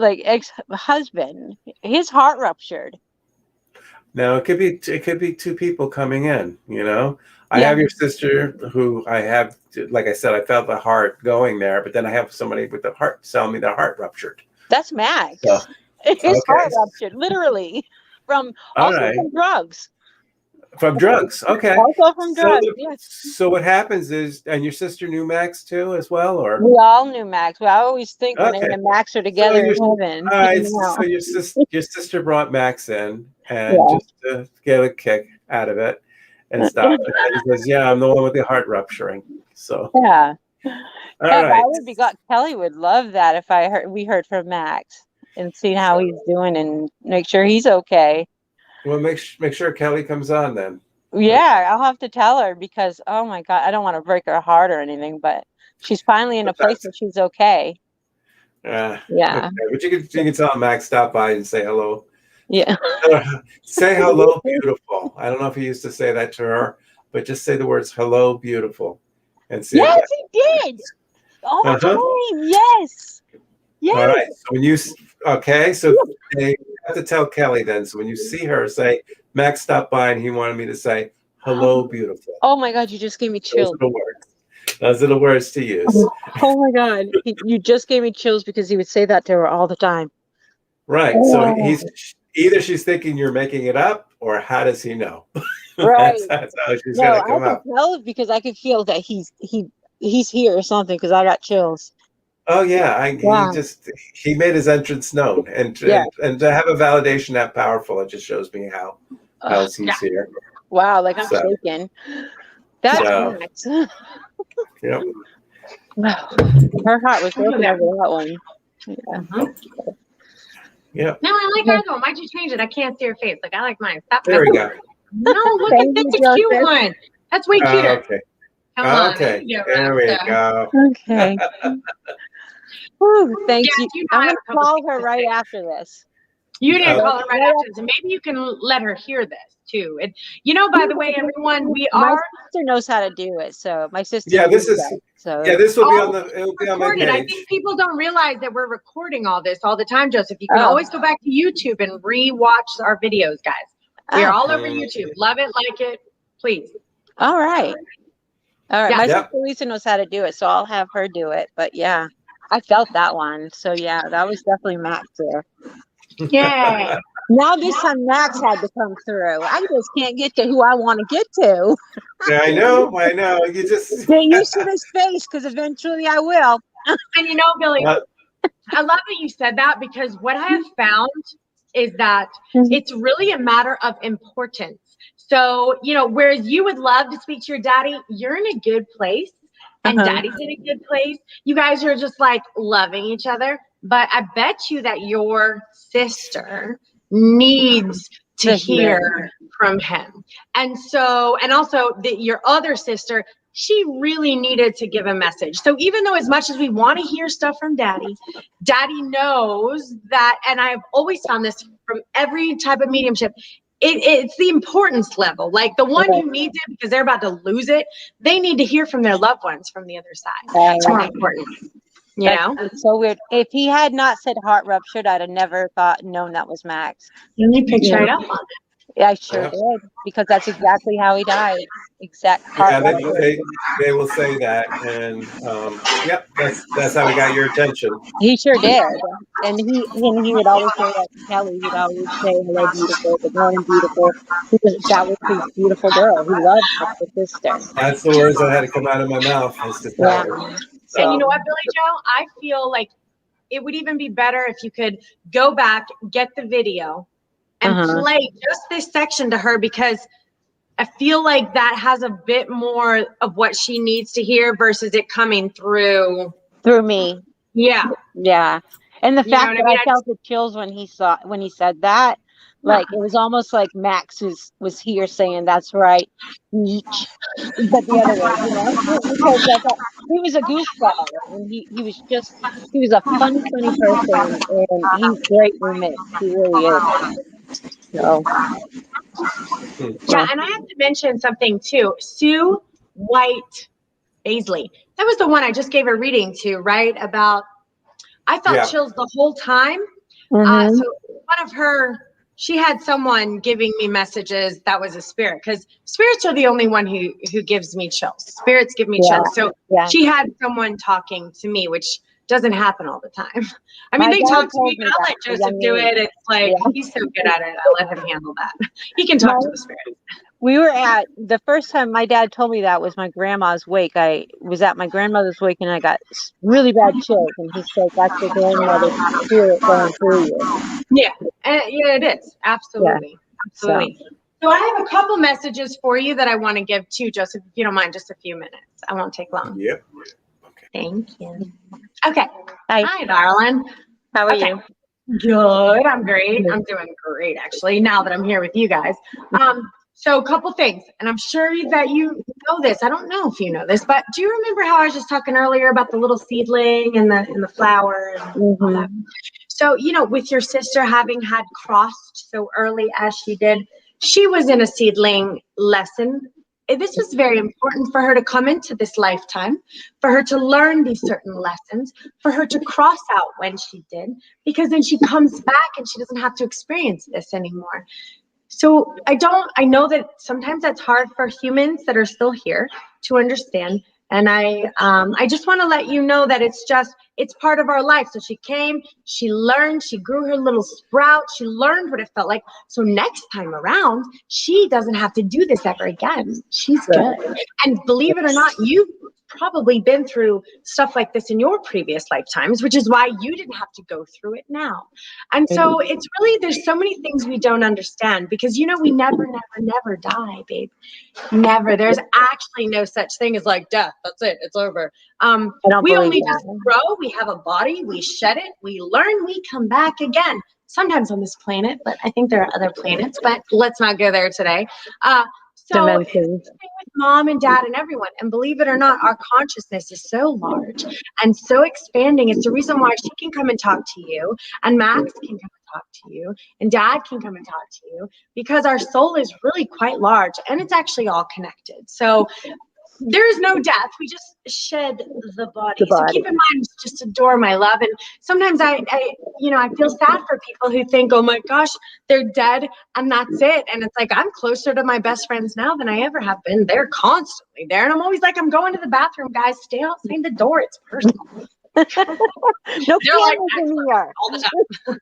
ex-husband. His heart ruptured. Now it could be two people coming in. I have your sister who I have. Like I said, I felt the heart going there, but then I have somebody with the heart telling me the heart ruptured. That's Max. So, his heart ruptured, literally, from drugs. From drugs, okay. Also from drugs, So what happens is, and your sister knew Max too, as well, or we all knew Max. I always think when him and Max are together in heaven. All right, so your sister brought Max in, and just to get a kick out of it and stuff. And he says, "Yeah, I'm the one with the heart rupturing." So yeah. All right. Kelly would love that if we heard from Max and see how he's doing and make sure he's okay. Well, make sure Kelly comes on then. Yeah, I'll have to tell her, because oh my God, I don't want to break her heart or anything, but she's finally in a place where she's okay. Yeah. Okay. But you can tell Max stop by and say hello. Yeah. Say hello, beautiful. I don't know if he used to say that to her, but just say the words "hello, beautiful," and see. Yes, he did. All the time. Yes. Yes. All right. So when you you have to tell Kelly then. So when you see her, say, "Max stopped by and he wanted me to say hello, beautiful." Oh my God, you just gave me chills. Those are the words to use. Oh my God, you just gave me chills, because he would say that to her all the time. Right. So either she's thinking you're making it up, or how does he know? Right. that's how she's gonna come up. Tell, because I could feel that he's here or something, because I got chills. Oh yeah, he made his entrance known, and to have a validation that powerful, it just shows me how he's here. Wow, like I'm shaking. That's nice. Yep. Her heart was broken over that one. Yeah. Yeah. No, I like that one. Why'd you change it? I can't see your face. Like, I like mine. Stop. There we go. No, look at that's a cute one. That's way cuter. Okay. Come on. Okay. There we go. Okay. Whew, thank you. I'm going to call her right after this. You didn't call her right after this. And maybe you can let her hear this too. By the way, everyone, my sister knows how to do it. So my sister. Yeah, this will be on my page. I think people don't realize that we're recording all this all the time, Joseph. You can always go back to YouTube and re-watch our videos, guys. We are all over YouTube. Love it, like it, please. All right. Yeah. My sister Lisa knows how to do it, so I'll have her do it. But yeah, I felt that one. So yeah, that was definitely Max there. Yeah. Now this time Max had to come through. I just can't get to who I want to get to. Yeah, I know. You just Get used to this face because eventually I will. And you know, Billy, I love that you said that, because what I have found is that it's really a matter of importance. So, you know, whereas you would love to speak to your daddy, you're in a good place and daddy's in a good place. You guys are just like loving each other. But I bet you that your sister needs to hear from him. And so, and also your other sister, she really needed to give a message. So even though as much as we want to hear stuff from daddy, daddy knows that, and I've always found this from every type of mediumship, it's the importance level. Like the one who needs it because they're about to lose it, they need to hear from their loved ones from the other side. It's more important. You know? It's so weird. If he had not said heart ruptured, I'd have never known that was Max. And you picked right up on it. Yeah, I sure did, because that's exactly how he died. Exact heart rupture. They will say that, and that's how he got your attention. He sure did, and he would always say that to Kelly. He'd always say, "Hello, beautiful. Good morning, beautiful." That was his beautiful girl. He loved his sister. That's the words that had to come out of my mouth. And you know what, Billy Joe? I feel like it would even be better if you could go back, get the video, and play just this section to her, because I feel like that has a bit more of what she needs to hear versus it coming through me. Yeah. And the fact that I felt the chills when he said that, like it was almost like Max was here saying, "That's right, each," but the other way, you know, because he was a goofball, and he was a funny person, and he's great roommate. He really is. So. Yeah, and I have to mention something too. Sue White Baisley. That was the one I just gave a reading to, right? About, I felt chills the whole time. So one of her, she had someone giving me messages that was a spirit, because spirits are the only one who gives me chills. Spirits give me chills. So she had someone talking to me, which doesn't happen all the time. I mean, they talk to me, but I'll let Joseph do it. It's like, he's so good at it. I'll let him handle that. He can talk to the spirits. We were at, the first time my dad told me that was my grandma's wake. I was at my grandmother's wake and I got really bad chills. And he said, "That's your grandmother's spirit going through you." Yeah, it is. Absolutely. Absolutely. So I have a couple messages for you that I want to give to Joseph, if you don't mind, just a few minutes. I won't take long. Yep. Okay. Thank you. Okay. Hi, darling. How are you? Good. I'm great. I'm doing great, actually, now that I'm here with you guys. So a couple things, and I'm sure that you know this. I don't know if you know this, but do you remember how I was just talking earlier about the little seedling and the flower and all that? So, you know, with your sister having had crossed so early as she did, she was in a seedling lesson. This was very important for her to come into this lifetime, for her to learn these certain lessons, for her to cross out when she did, because then she comes back and she doesn't have to experience this anymore. So I know that sometimes that's hard for humans that are still here to understand. And I just want to let you know that it's part of our life. So she came, she learned, she grew her little sprout, she learned what it felt like. So next time around, she doesn't have to do this ever again. She's good. And believe it or not, you've probably been through stuff like this in your previous lifetimes, which is why you didn't have to go through it now. And so it's really, there's so many things we don't understand, because, you know, we never die, babe. Never. There's actually no such thing as like death. That's it. It's over. We only just grow. We have a body. We shed it. We learn. We come back again. Sometimes on this planet, but I think there are other planets, but let's not go there today. So it's with mom and dad and everyone. And believe it or not, our consciousness is so large and so expanding. It's the reason why she can come and talk to you, and Max can come and talk to you, and dad can come and talk to you, because our soul is really quite large and it's actually all connected. So there is no death. We just shed the body. So keep in mind, just adore my love. And sometimes I feel sad for people who think, oh my gosh, they're dead and that's it. And it's like, I'm closer to my best friends now than I ever have been. They're constantly there. And I'm always like, I'm going to the bathroom, guys. Stay outside the door. It's personal. No They're like cameras in here. all the time.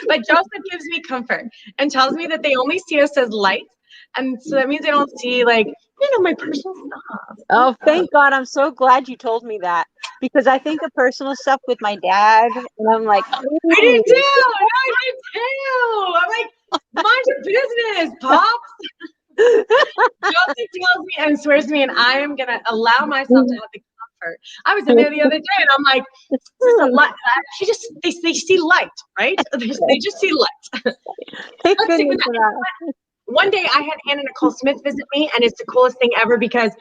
But Joseph gives me comfort and tells me that they only see us as light. And so that means they don't see, like, my personal stuff. Oh, thank God. I'm so glad you told me that, because I think of personal stuff with my dad, and I'm like, I did too. I did too. I'm like, mind your business, Pops. Joseph tells me and swears to me, and I am going to allow myself to have the comfort. I was in there the other day, and I'm like, this is a light. They see light, right? They just see light. Thank goodness for that. One day I had Anna Nicole Smith visit me, and it's the coolest thing ever because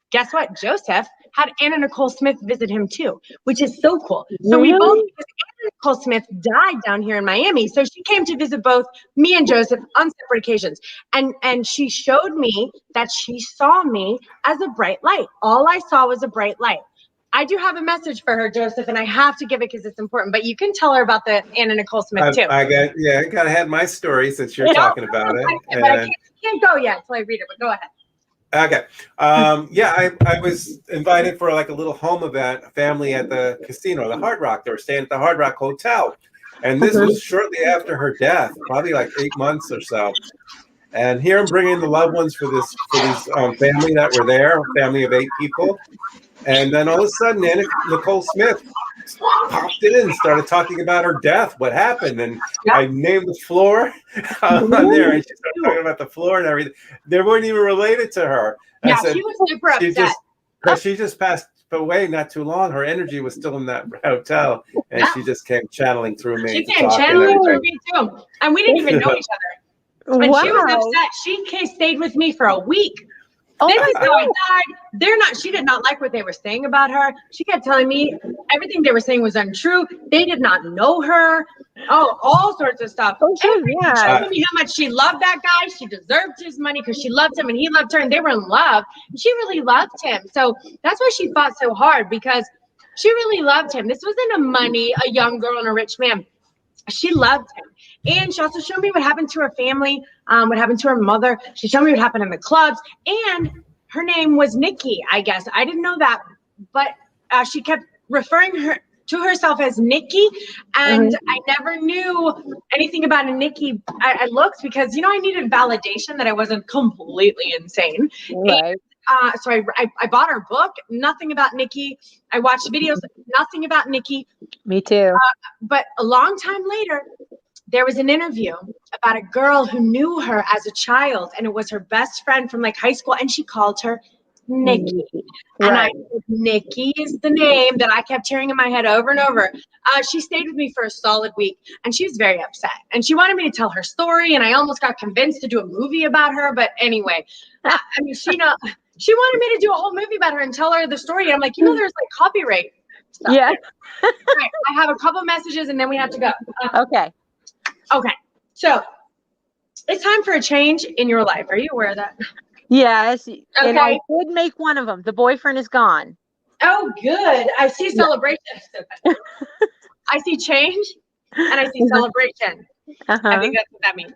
guess what? Joseph had Anna Nicole Smith visit him too, which is so cool. So we both, because Anna Nicole Smith died down here in Miami, so she came to visit both me and Joseph on separate occasions. And she showed me that she saw me as a bright light. All I saw was a bright light. I do have a message for her, Joseph, and I have to give it because it's important. But you can tell her about the Anna Nicole Smith too. I gotta have my story since you're talking about it. But I can't go yet until I read it. But go ahead. Okay. I was invited for like a little home event, a family at the casino, the Hard Rock. They were staying at the Hard Rock Hotel, and this was shortly after her death, probably like 8 months or so. And here I'm bringing the loved ones for this family that were there, a family of 8 people. And then all of a sudden, Anna Nicole Smith popped in and started talking about her death, what happened. And I named the floor on there, and she started talking about the floor and everything. They weren't even related to her. Yeah, I said, she was super upset. She just passed away not too long. Her energy was still in that hotel, and she just came channeling through me. She came channeling through me too. And we didn't even know each other. And she was upset. She stayed with me for a week. They didn't know I died. She did not like what they were saying about her. She kept telling me everything they were saying was untrue. They did not know her. Oh, all sorts of stuff. She told me how much she loved that guy. She deserved his money because she loved him and he loved her, and they were in love. She really loved him. So that's why she fought so hard, because she really loved him. This wasn't a young girl and a rich man. She loved him. And she also showed me what happened to her family, what happened to her mother. She showed me what happened in the clubs. And her name was Nikki, I guess. I didn't know that. But she kept referring to herself as Nikki. And I never knew anything about a Nikki. I looked because, I needed validation that I wasn't completely insane. Right. So I bought her book, nothing about Nikki. I watched videos, nothing about Nikki. Me too. But a long time later, there was an interview about a girl who knew her as a child, and it was her best friend from like high school, and she called her Nikki. Right. And I said, Nikki is the name that I kept hearing in my head over and over. She stayed with me for a solid week, and she was very upset. And she wanted me to tell her story, and I almost got convinced to do a movie about her. But anyway, she wanted me to do a whole movie about her and tell her the story. And I'm like, there's like copyright stuff. Yeah. Right. I have a couple messages, and then we have to go. Okay. So it's time for a change in your life. Are you aware of that? Yes. Okay. And I did make one of them. The boyfriend is gone. Oh, good. I see celebration. I see change, and I see celebration. I think that's what that means.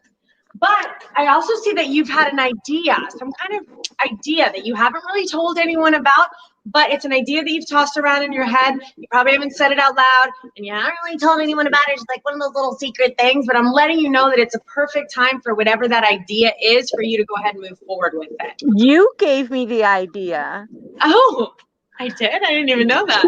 But I also see that you've had an idea, some kind of idea that you haven't really told anyone about, but it's an idea that you've tossed around in your head. You probably haven't said it out loud, and you haven't really told anyone about it. It's like one of those little secret things, but I'm letting you know that it's a perfect time for whatever that idea is for you to go ahead and move forward with it. You gave me the idea. Oh, I did? I didn't even know that.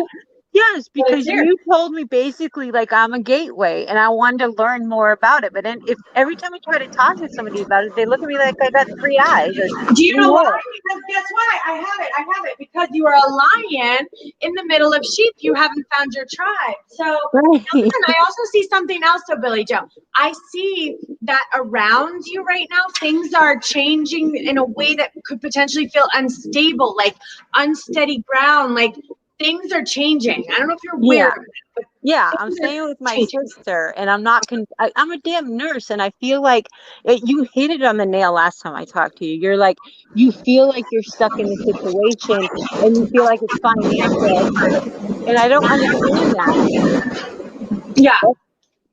Yes, because you told me basically like I'm a gateway, and I wanted to learn more about it. But then if every time I try to talk to somebody about it, they look at me like I got 3 eyes. Do you know why? Because guess what? I have it. Because you are a lion in the middle of sheep. You haven't found your tribe. So listen, I also see something else, though, Billy Joe. I see that around you right now, things are changing in a way that could potentially feel unstable, like unsteady ground, like things are changing. I don't know if you're aware of it. Yeah, I'm staying with my sister, and I'm not. I'm a damn nurse, and I feel like you hit it on the nail last time I talked to you. You're like, you feel like you're stuck in a situation, and you feel like it's financial, and I don't understand that. Yeah,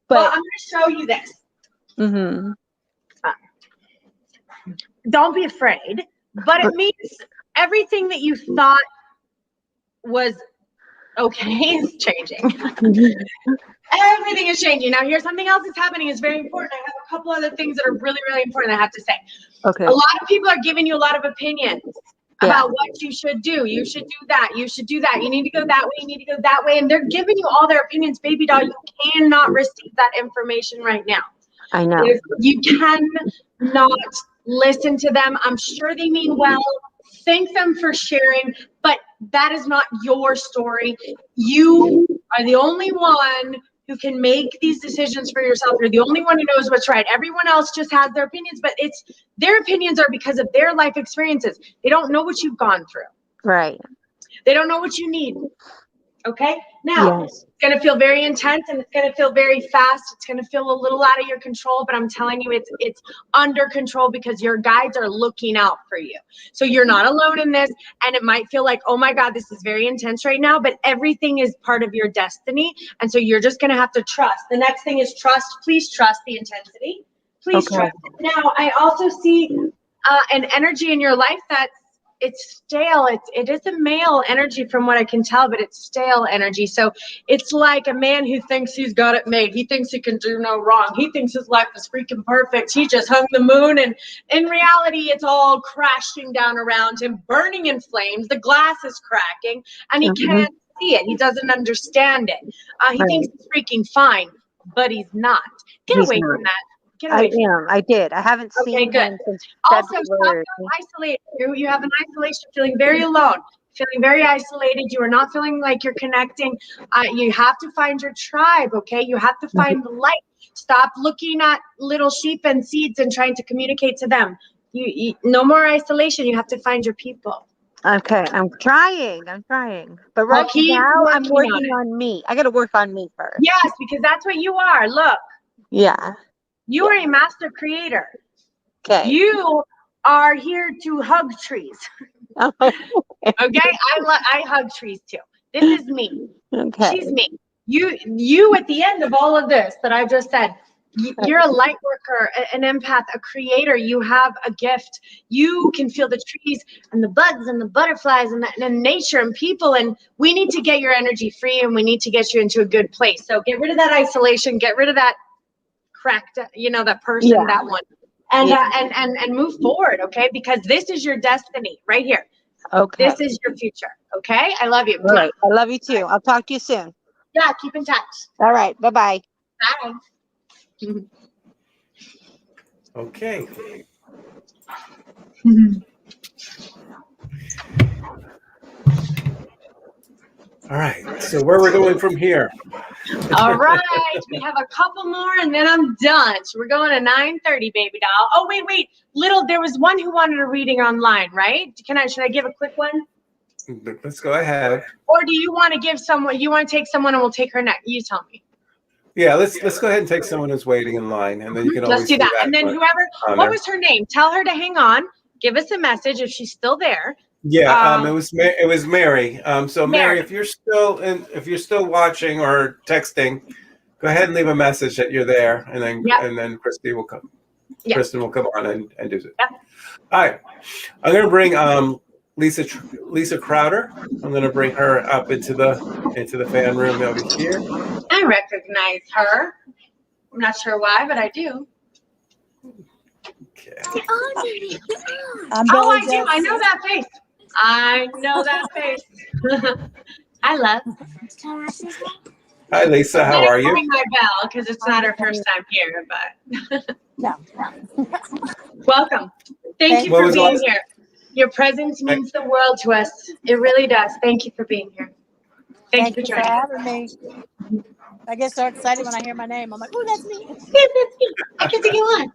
but well, I'm going to show you this. Mm-hmm. Don't be afraid, but it means everything that you thought was Okay, it's changing. Everything is changing. Now, here's something else that's happening. It's very important. I have a couple other things that are really, really important I have to say. Okay. A lot of people are giving you a lot of opinions Yeah. about what you should do. You should do that. You should do that. You need to go that way. You need to go that way. And they're giving you all their opinions. Baby doll, you cannot receive that information right now. I know. You cannot listen to them. I'm sure they mean well. Thank them for sharing, but that is not your story. You are the only one who can make these decisions for yourself. You're the only one who knows what's right. Everyone else just has their opinions, but it's their opinions are because of their life experiences. They don't know what you've gone through. Right. They don't know what you need. Okay? Now, Yes. it's going to feel very intense and it's going to feel very fast. It's going to feel a little out of your control, but I'm telling you, it's under control because your guides are looking out for you. So you're not alone in this, and it might feel like, oh my God, this is very intense right now, but everything is part of your destiny. And so you're just going to have to trust. The next thing is trust. Please trust the intensity. Please trust it. Now, I also see an energy in your life that's it's stale. It is a male energy from what I can tell, but it's stale energy. So it's like a man who thinks he's got it made. He thinks he can do no wrong. He thinks his life is freaking perfect. He just hung the moon, and in reality, it's all crashing down around him, burning in flames. The glass is cracking, and he can't see it. He doesn't understand it. He thinks he's freaking fine, but he's not. Get away from that. Get away from that. I did. I haven't seen him since Also, stop February. feeling isolated. You have an isolation, feeling very alone, feeling very isolated. You are not feeling like you're connecting. You have to find your tribe, okay? You have to find the light. Stop looking at little sheep and seeds and trying to communicate to them. You no more isolation. You have to find your people. Okay, I'm trying. But right now, I'm working on me. I got to work on me first. Yes, because that's what you are. Look. Yeah. You are a master creator. Okay. You are here to hug trees. Okay, I hug trees too. This is me. Okay. She's me. You at the end of all of this that I've just said, you're a light worker, an empath, a creator. You have a gift. You can feel the trees and the bugs and the butterflies and nature and people. And we need to get your energy free, and we need to get you into a good place. So get rid of that isolation. Get rid of that cracked, that person, that one. And move forward, okay? Because this is your destiny right here. Okay. This is your future, okay? I love you. All right. I love you too. I'll talk to you soon. Yeah, keep in touch. All right. Bye-bye. Bye. Okay. All right. So where we're going from here? All right. We have a couple more, and then I'm done. So we're going to 9:30, baby doll. Oh, wait. There was one who wanted a reading online, right? Should I give a quick one? Let's go ahead. Or do you want to give someone? You want to take someone, and we'll take her next? You tell me. Yeah, let's go ahead and take someone who's waiting in line, and then you can always do that. And then what was her name? Tell her to hang on. Give us a message if she's still there. Yeah, it was Mary. So Mary, if you're still watching or texting, go ahead and leave a message that you're there, and then Kristen will come. Yep. Kristen will come on and do it. Yep. All right, I'm going to bring Lisa Crowder. I'm going to bring her up into the fan room over here. I recognize her. I'm not sure why, but I do. Okay. I do. I know that face. I love. Hi, Lisa. How are you? Ring my bell because it's not her first time here, but No. Welcome. Thank you for being here. Your presence means the world to us. It really does. Thank you for being here. Thank you for having me. I get so excited when I hear my name. I'm like, oh, that's me. That's me. I can take you on.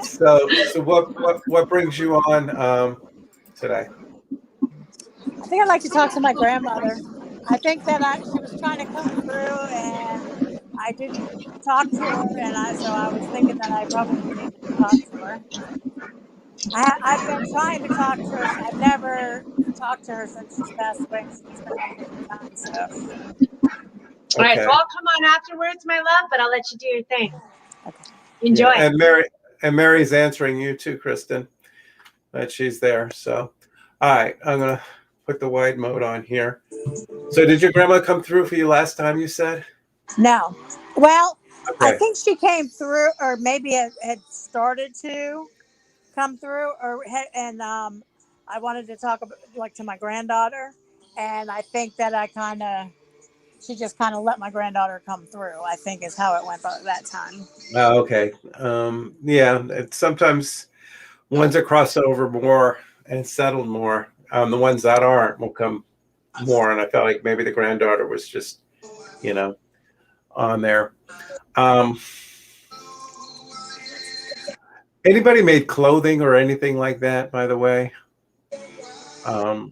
So what brings you on today? I think I'd like to talk to my grandmother. I think that she was trying to come through, and I didn't talk to her, and so I was thinking that I probably needed to talk to her. I've been trying to talk to her. I've never talked to her since she's passed away. She's been on different times. So. All right, so I'll come on afterwards, my love, but I'll let you do your thing. Okay. Enjoy. Yeah, and Mary's answering you too, Kristen. That she's there. So, all right, I'm gonna put the wide mode on here. So did your grandma come through for you last time, you said? No. Well, I Okay. think she came through, or maybe it had started to come through, and I wanted to talk about, like, to my granddaughter, and I think that she just kind of let my granddaughter come through. I think is how it went that time. Oh, okay. Yeah, it's sometimes ones that cross over more and settled more. The ones that aren't will come more. And I felt like maybe the granddaughter was just, on there. Anybody made clothing or anything like that, by the way? I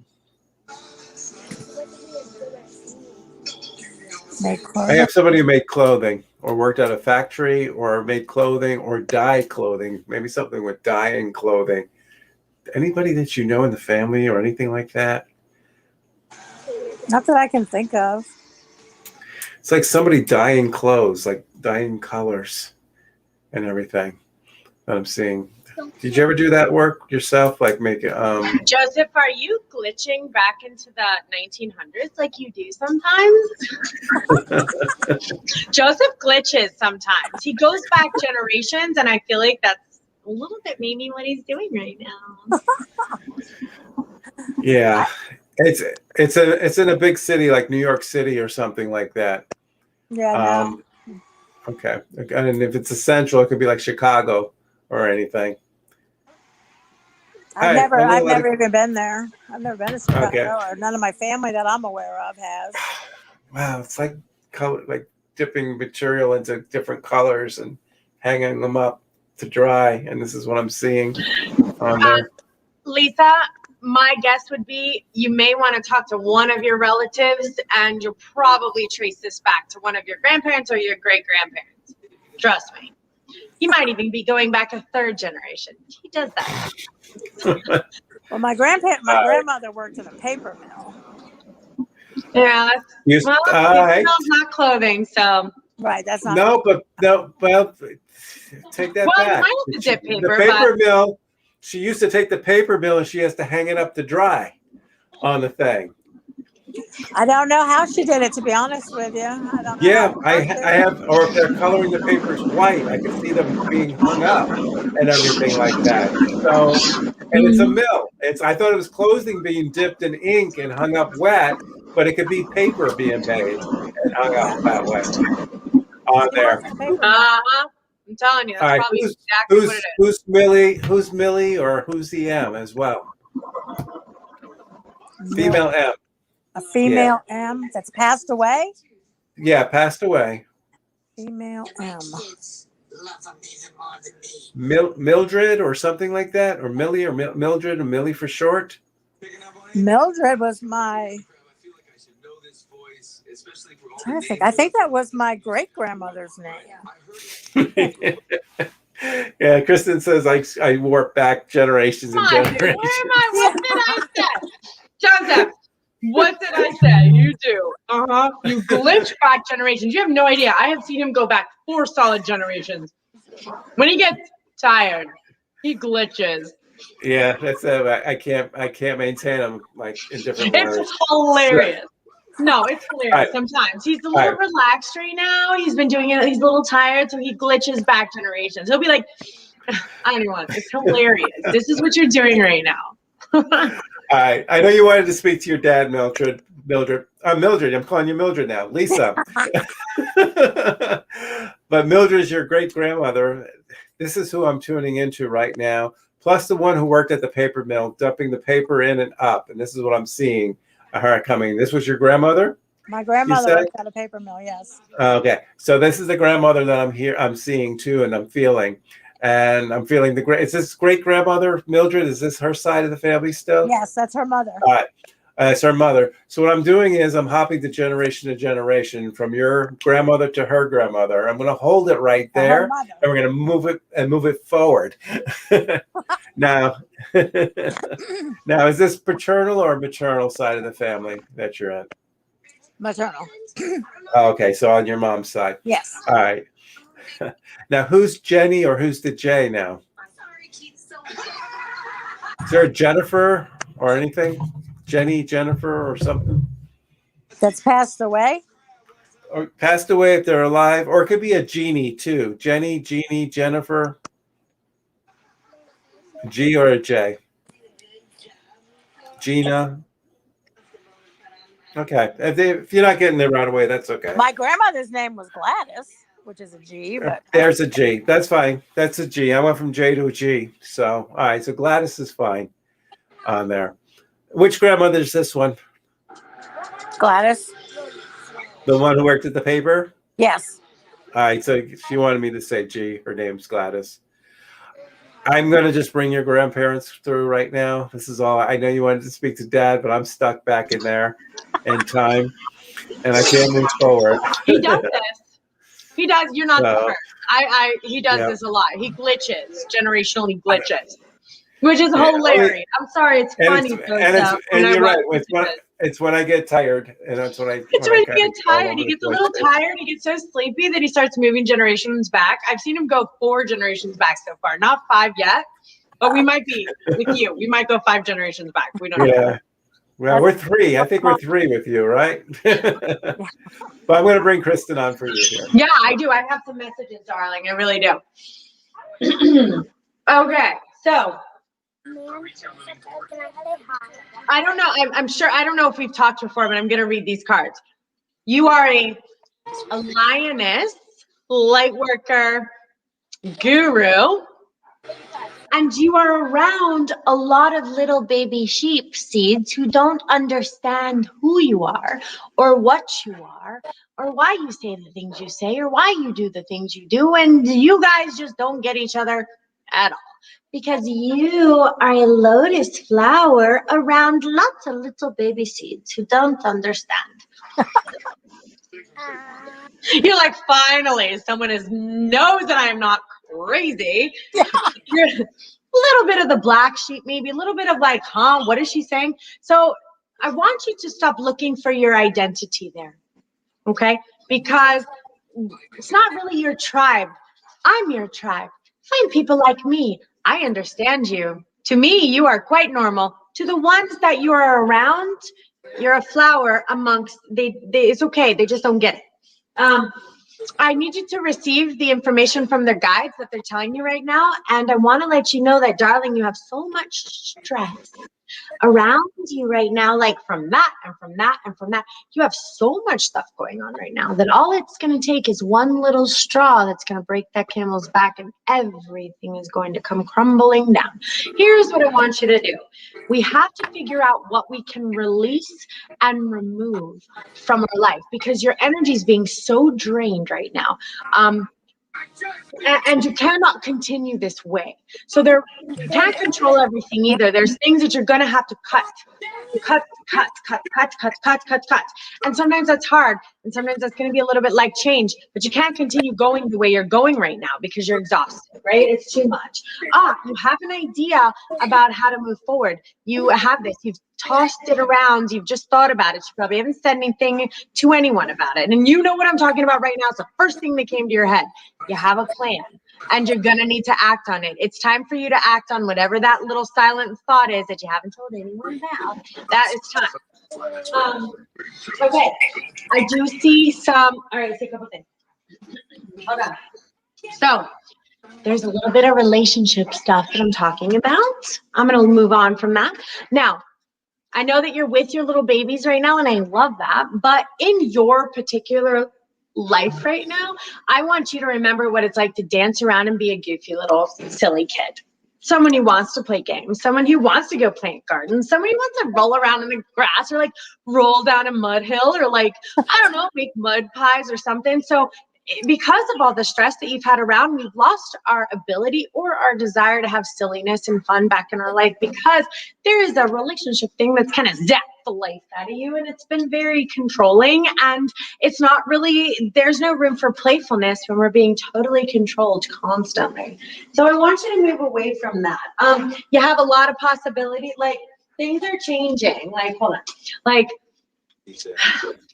have somebody who made clothing or worked at a factory or made clothing or dyed clothing, maybe something with dyeing clothing. Anybody that you know in the family or anything like that? Not that I can think of. It's like somebody dyeing clothes, like dyeing colors and everything that I'm seeing. Did you ever do that work yourself? Like make it, Joseph, are you glitching back into the 1900s like you do sometimes? Joseph glitches sometimes. He goes back generations, and I feel like that's a little bit maybe what he's doing right now. Yeah, it's in a big city like New York City or something like that. Yeah. No. Okay, and if it's essential, it could be like Chicago or anything. I've never even been there. I've never been to Chicago, or none of my family that I'm aware of has. Wow, it's like color, like dipping material into different colors and hanging them up to dry. And this is what I'm seeing on there. Lisa, my guess would be you may want to talk to one of your relatives, and you'll probably trace this back to one of your grandparents or your great-grandparents. Trust me. He might even be going back a third generation. He does that. Well, my grandmother worked in a paper mill. Yeah, paper mill's not clothing, so right. That's not. Well, take that back. You might have to dip paper. The paper mill. She used to take the paper mill and she has to hang it up to dry on the thing. I don't know how she did it, to be honest with you. I don't know. Yeah, I have, or if they're coloring the papers white, I can see them being hung up and everything like that. So, and it's a mill. I thought it was clothing being dipped in ink and hung up wet, but it could be paper being made and hung up that way on there. I'm telling you, that's probably exactly what it is. Who's Millie, or who's the M as well? Female M. A female M that's passed away? Yeah, passed away. Female M. Mildred or something like that? Or Millie or Mildred or Millie for short? Mildred was my... I think that was my great-grandmother's name. Yeah, Kristen says I warp back generations and generations. Where am I? What did I say? Joseph, what did I say? You do. You glitch back generations. You have no idea. I have seen him go back 4 solid generations. When he gets tired, he glitches. Yeah, that's I can't maintain him like in different words. It's hilarious. No, it's hilarious sometimes. He's a little relaxed right now. He's been doing it. He's a little tired, so he glitches back generations. He'll be like, I don't even want it. It's hilarious. This is what you're doing right now. All right. I know you wanted to speak to your dad, Mildred. Mildred, I'm calling you Mildred now. Lisa. But Mildred is your great-grandmother. This is who I'm tuning into right now. Plus the one who worked at the paper mill, dumping the paper in and up. And this is what I'm seeing her coming. This was your grandmother? My grandmother worked at a paper mill, yes. Okay. So this is the grandmother that I'm seeing too, and I'm feeling. And I'm feeling is this great-grandmother, Mildred? Is this her side of the family still? Yes, that's her mother. All right. It's her mother. So what I'm doing is I'm hopping to generation from your grandmother to her grandmother. I'm going to hold it right there, and we're going to move it forward. Now, is this paternal or maternal side of the family that you're in? Maternal. Okay, so on your mom's side. Yes. All right. Now, who's Jenny or who's the J now? Is there a Jennifer or anything? Jenny, Jennifer, or something. That's passed away. Or passed away if they're alive, or it could be a Jeannie too. Jenny, Jeannie, Jennifer. G or a J? Gina. Okay. If you're not getting it right away, that's okay. My grandmother's name was Gladys, which is a G, but There's a G. That's fine. That's a G. I went from J to a G. So, all right. So Gladys is fine on there. Which grandmother is this one? Gladys. The one who worked at the paper? Yes. All right. So she wanted me to say G. Her name's Gladys. I'm going to just bring your grandparents through right now. This is all. I know you wanted to speak to Dad, but I'm stuck back in there in time, and I can't move forward. He does this. He does. You're not the So, first. He does yeah. this a lot. He glitches, generationally glitches, which is Yeah, hilarious. I'm sorry, it's funny. And you're right. It's when I get tired, and that's when I. It's when he gets tired. He gets a little tired. He gets so sleepy that he starts moving generations back. I've seen him go 4 generations back so far, not 5 yet, but we might be with you. We might go 5 generations back. We don't know. Yeah. Well, we're 3. I think we're 3 with you, right? But I'm going to bring Kristen on for you here. Yeah, I do. I have some messages, darling. I really do. Okay, so. I don't know. I'm sure. I don't know if we've talked before, but I'm going to read these cards. You are a lioness, light worker, guru, and you are around a lot of little baby sheep seeds who don't understand who you are or what you are or why you say the things you say or why you do the things you do. And you guys just don't get each other at all. Because you are a lotus flower around lots of little baby seeds who don't understand. You're like, finally, someone knows that I am not crazy. Yeah. You're a little bit of the black sheep, maybe a little bit of like, huh, what is she saying? So I want you to stop looking for your identity there, okay? Because it's not really your tribe. I'm your tribe. Find people like me. I understand you. To me, you are quite normal. To the ones that you are around, you're a flower amongst, it's okay. They just don't get it. I need you to receive the information from their guides that they're telling you right now. And I want to let you know that, darling, you have so much stress around you right now, like from that and from that and from that. You have so much stuff going on right now that all it's going to take is one little straw that's going to break that camel's back, and everything is going to come crumbling down. Here's what I want you to do. We have to figure out what we can release and remove from our life, because your energy is being so drained right now. And you cannot continue this way. So you can't control everything either. There's things that you're going to have to cut. And sometimes that's hard. And sometimes that's going to be a little bit like change. But you can't continue going the way you're going right now because you're exhausted, right? It's too much. You have an idea about how to move forward. You have this. You've tossed it around. You've just thought about it. You probably haven't said anything to anyone about it. And you know what I'm talking about right now. It's the first thing that came to your head. You have a plan, and you're going to need to act on it. It's time for you to act on whatever that little silent thought is that you haven't told anyone about. That is time. Okay. I do see some. All right, let's see a couple things. Hold on. So there's a little bit of relationship stuff that I'm talking about. I'm going to move on from that. Now, I know that you're with your little babies right now, and I love that. But in your particular life right now, I want you to remember what it's like to dance around and be a goofy little silly kid. Someone who wants to play games, someone who wants to go plant gardens, someone who wants to roll around in the grass or like roll down a mud hill or like, I don't know, make mud pies or something. So because of all the stress that you've had around, we've lost our ability or our desire to have silliness and fun back in our life, because there is a relationship thing that's kind of zapped the life out of you, and it's been very controlling, and it's not really, there's no room for playfulness when we're being totally controlled constantly. So I want you to move away from that. You have a lot of possibility, like things are changing, like, hold on, like,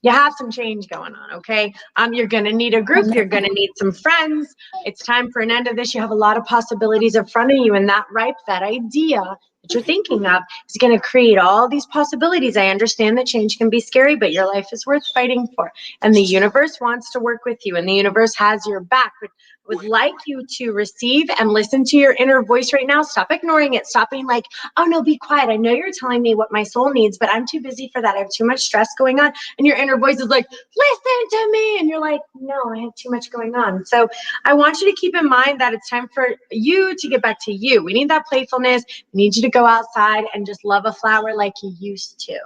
you have some change going on, okay? You're going to need a group. You're going to need some friends. It's time for an end of this. You have a lot of possibilities in front of you, and that idea that you're thinking of is going to create all these possibilities. I understand that change can be scary, but your life is worth fighting for. And the universe wants to work with you, and the universe has your back. But I would like you to receive and listen to your inner voice right now. Stop ignoring it. Stop being like, oh no, be quiet. I know you're telling me what my soul needs, but I'm too busy for that. I have too much stress going on. And your inner voice is like, listen to me. And you're like, no, I have too much going on. So I want you to keep in mind that it's time for you to get back to you. We need that playfulness. We need you to go outside and just love a flower like you used to.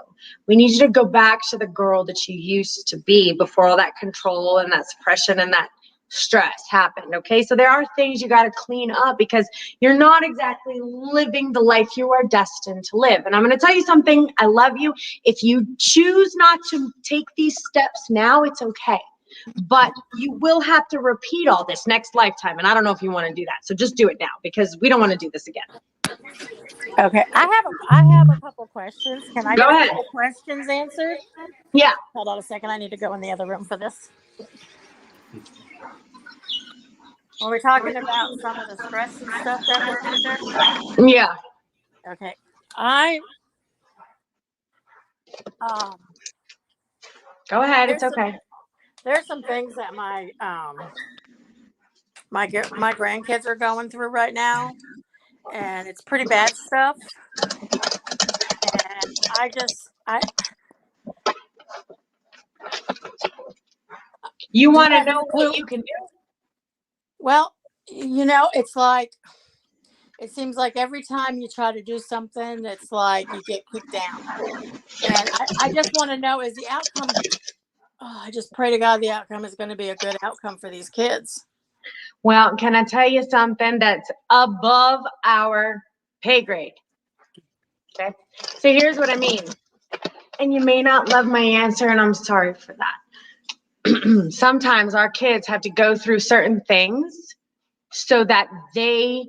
We need you to go back to the girl that you used to be before all that control and that suppression and that stress happened. Okay, so there are things you got to clean up because you're not exactly living the life you are destined to live. And I'm going to tell you something. I love you. If you choose not to take these steps now, it's okay. But you will have to repeat all this next lifetime. And I don't know if you want to do that. So just do it now because we don't want to do this again. Okay, I have a couple questions. Can I Go just ahead. get the questions answered? Yeah. Hold on a second. I need to go in the other room for this. Well, we're talking about some of the stress and stuff that was under. Yeah. Okay. Go ahead. It's okay. There's some things that my grandkids are going through right now, and it's pretty bad stuff. And you want to know what you can do? Well, it's like, it seems like every time you try to do something, it's like you get kicked down. And I just want to know, is the outcome, I just pray to God the outcome is going to be a good outcome for these kids. Well, can I tell you something that's above our pay grade? Okay. So here's what I mean. And you may not love my answer, and I'm sorry for that. Sometimes our kids have to go through certain things so that they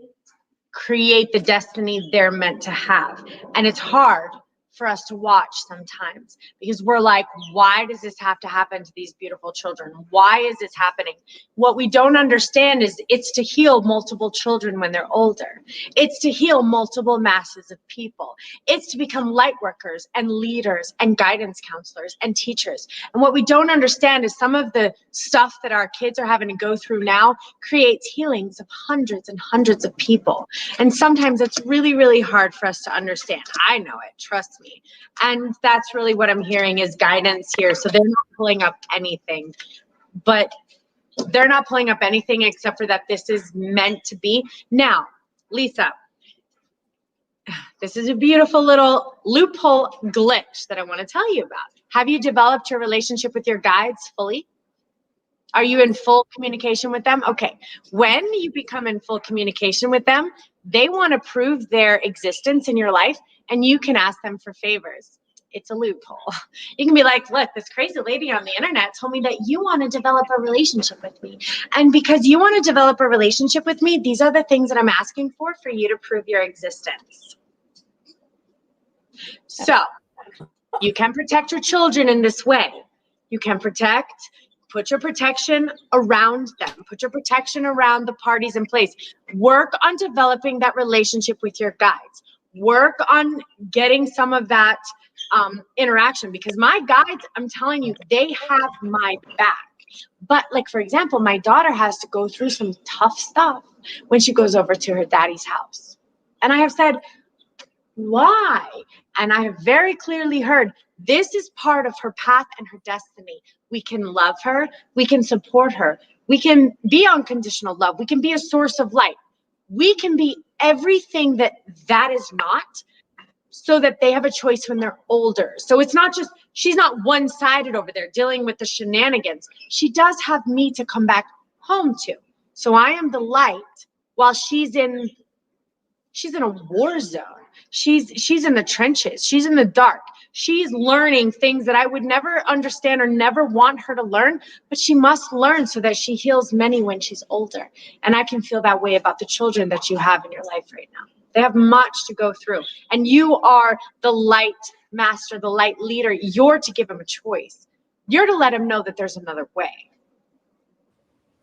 create the destiny they're meant to have. And it's hard for us to watch sometimes because we're like, why does this have to happen to these beautiful children? Why is this happening? What we don't understand is it's to heal multiple children when they're older. It's to heal multiple masses of people. It's to become light workers and leaders and guidance counselors and teachers. And what we don't understand is some of the stuff that our kids are having to go through now creates healings of hundreds and hundreds of people. And sometimes it's really, really hard for us to understand. I know it, trust me. And that's really what I'm hearing is guidance here. So they're not pulling up anything, but they're not pulling up anything except for that this is meant to be. Now, Lisa, this is a beautiful little loophole glitch that I want to tell you about. Have you developed your relationship with your guides fully? Are you in full communication with them? Okay. When you become in full communication with them, they want to prove their existence in your life, and you can ask them for favors. It's a loophole. You can be like, look, this crazy lady on the internet told me that you want to develop a relationship with me. And because you want to develop a relationship with me, these are the things that I'm asking for you to prove your existence. So you can protect your children in this way. You can put your protection around them. Put your protection around the parties in place. Work on developing that relationship with your guides. Work on getting some of that interaction, because my guides, I'm telling you, they have my back. But like, for example, my daughter has to go through some tough stuff when she goes over to her daddy's house. And I have said, why? And I have very clearly heard this is part of her path and her destiny. We can love her. We can support her. We can be unconditional love. We can be a source of light. We can be everything that is not, so that they have a choice when they're older. So it's not just, she's not one-sided over there dealing with the shenanigans. She does have me to come back home to. So I am the light while she's in a war zone. She's in the trenches. She's in the dark. She's learning things that I would never understand or never want her to learn, but she must learn so that she heals many when she's older. And I can feel that way about the children that you have in your life right now. They have much to go through. And you are the light master, the light leader. You're to give them a choice. You're to let them know that there's another way.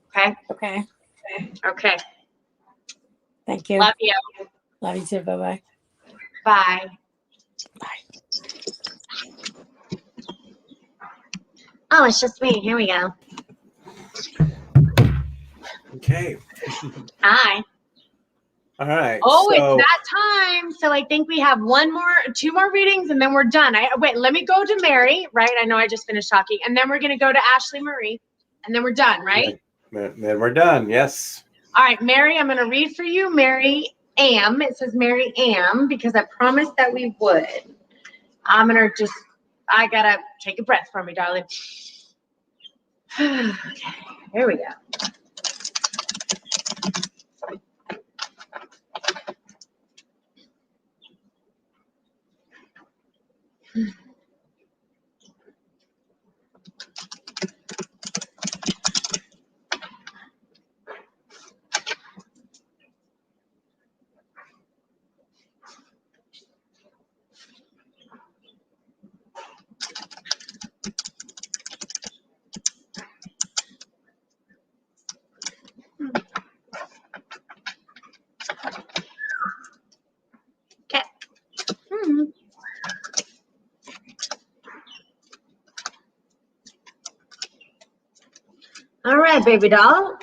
Okay? Okay. Okay. Thank you. Love you. Love you too. Bye-bye. Bye. Oh, it's just me. Here we go. Okay. Hi. All right. Oh, so, it's that time. So I think we have two more readings, and then we're done. Wait, let me go to Mary, right? I know I just finished talking. And then we're going to go to Ashley Marie, and then we're done, right? Then we're done. Yes. All right, Mary, I'm going to read for you. Mary Am. It says Mary Am because I promised that we would. I'm going to I got to take a breath for me, darling. Okay, here we go. Okay. All right, baby doll.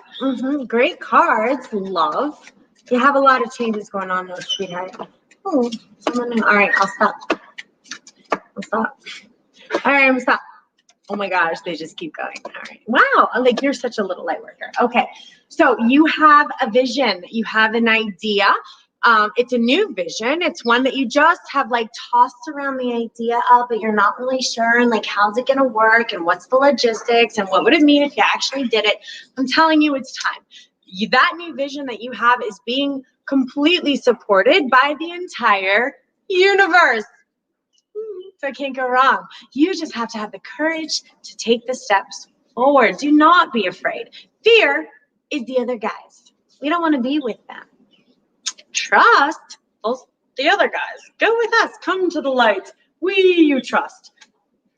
Great cards. Love. You have a lot of changes going on, though, sweetheart. Oh, someone new. All right, I'll stop. All right, I'm gonna stop. Oh my gosh, they just keep going. All right. Wow, like you're such a little light worker. Okay, so you have a vision. You have an idea. It's a new vision. It's one that you just have like tossed around the idea of, but you're not really sure. And like, how's it going to work? And what's the logistics? And what would it mean if you actually did it? I'm telling you, it's time. That new vision that you have is being completely supported by the entire universe. So it can't go wrong. You just have to have the courage to take the steps forward. Do not be afraid. Fear is the other guys. We don't want to be with them. Trust the other guys. Go with us. Come to the light. You trust.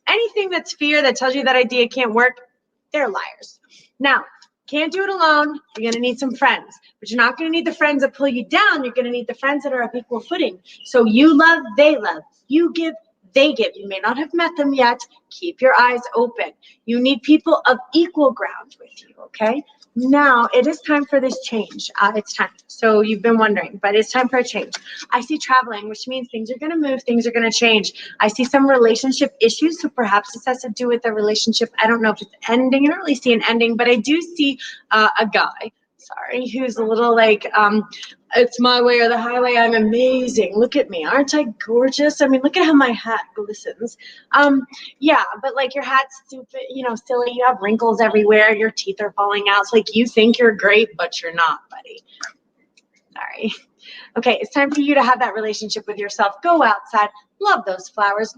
Anything that's fear that tells you that idea can't work, they're liars. Now, can't do it alone. You're going to need some friends, but you're not going to need the friends that pull you down. You're going to need the friends that are of equal footing. So you love, they love. You give, they give. You may not have met them yet. Keep your eyes open. You need people of equal ground with you, okay? Now, it is time for this change. It's time. So you've been wondering, but it's time for a change. I see traveling, which means things are going to move, things are going to change. I see some relationship issues, so perhaps this has to do with the relationship. I don't know if it's ending. I don't really see an ending, but I do see a guy, who's a little like, it's my way or the highway. I'm amazing. Look at me. Aren't I gorgeous? I mean, look at how my hat glistens. Yeah, but like your hat's stupid, silly. You have wrinkles everywhere. Your teeth are falling out. It's like you think you're great, but you're not, buddy. Sorry. Okay, it's time for you to have that relationship with yourself. Go outside. Love those flowers.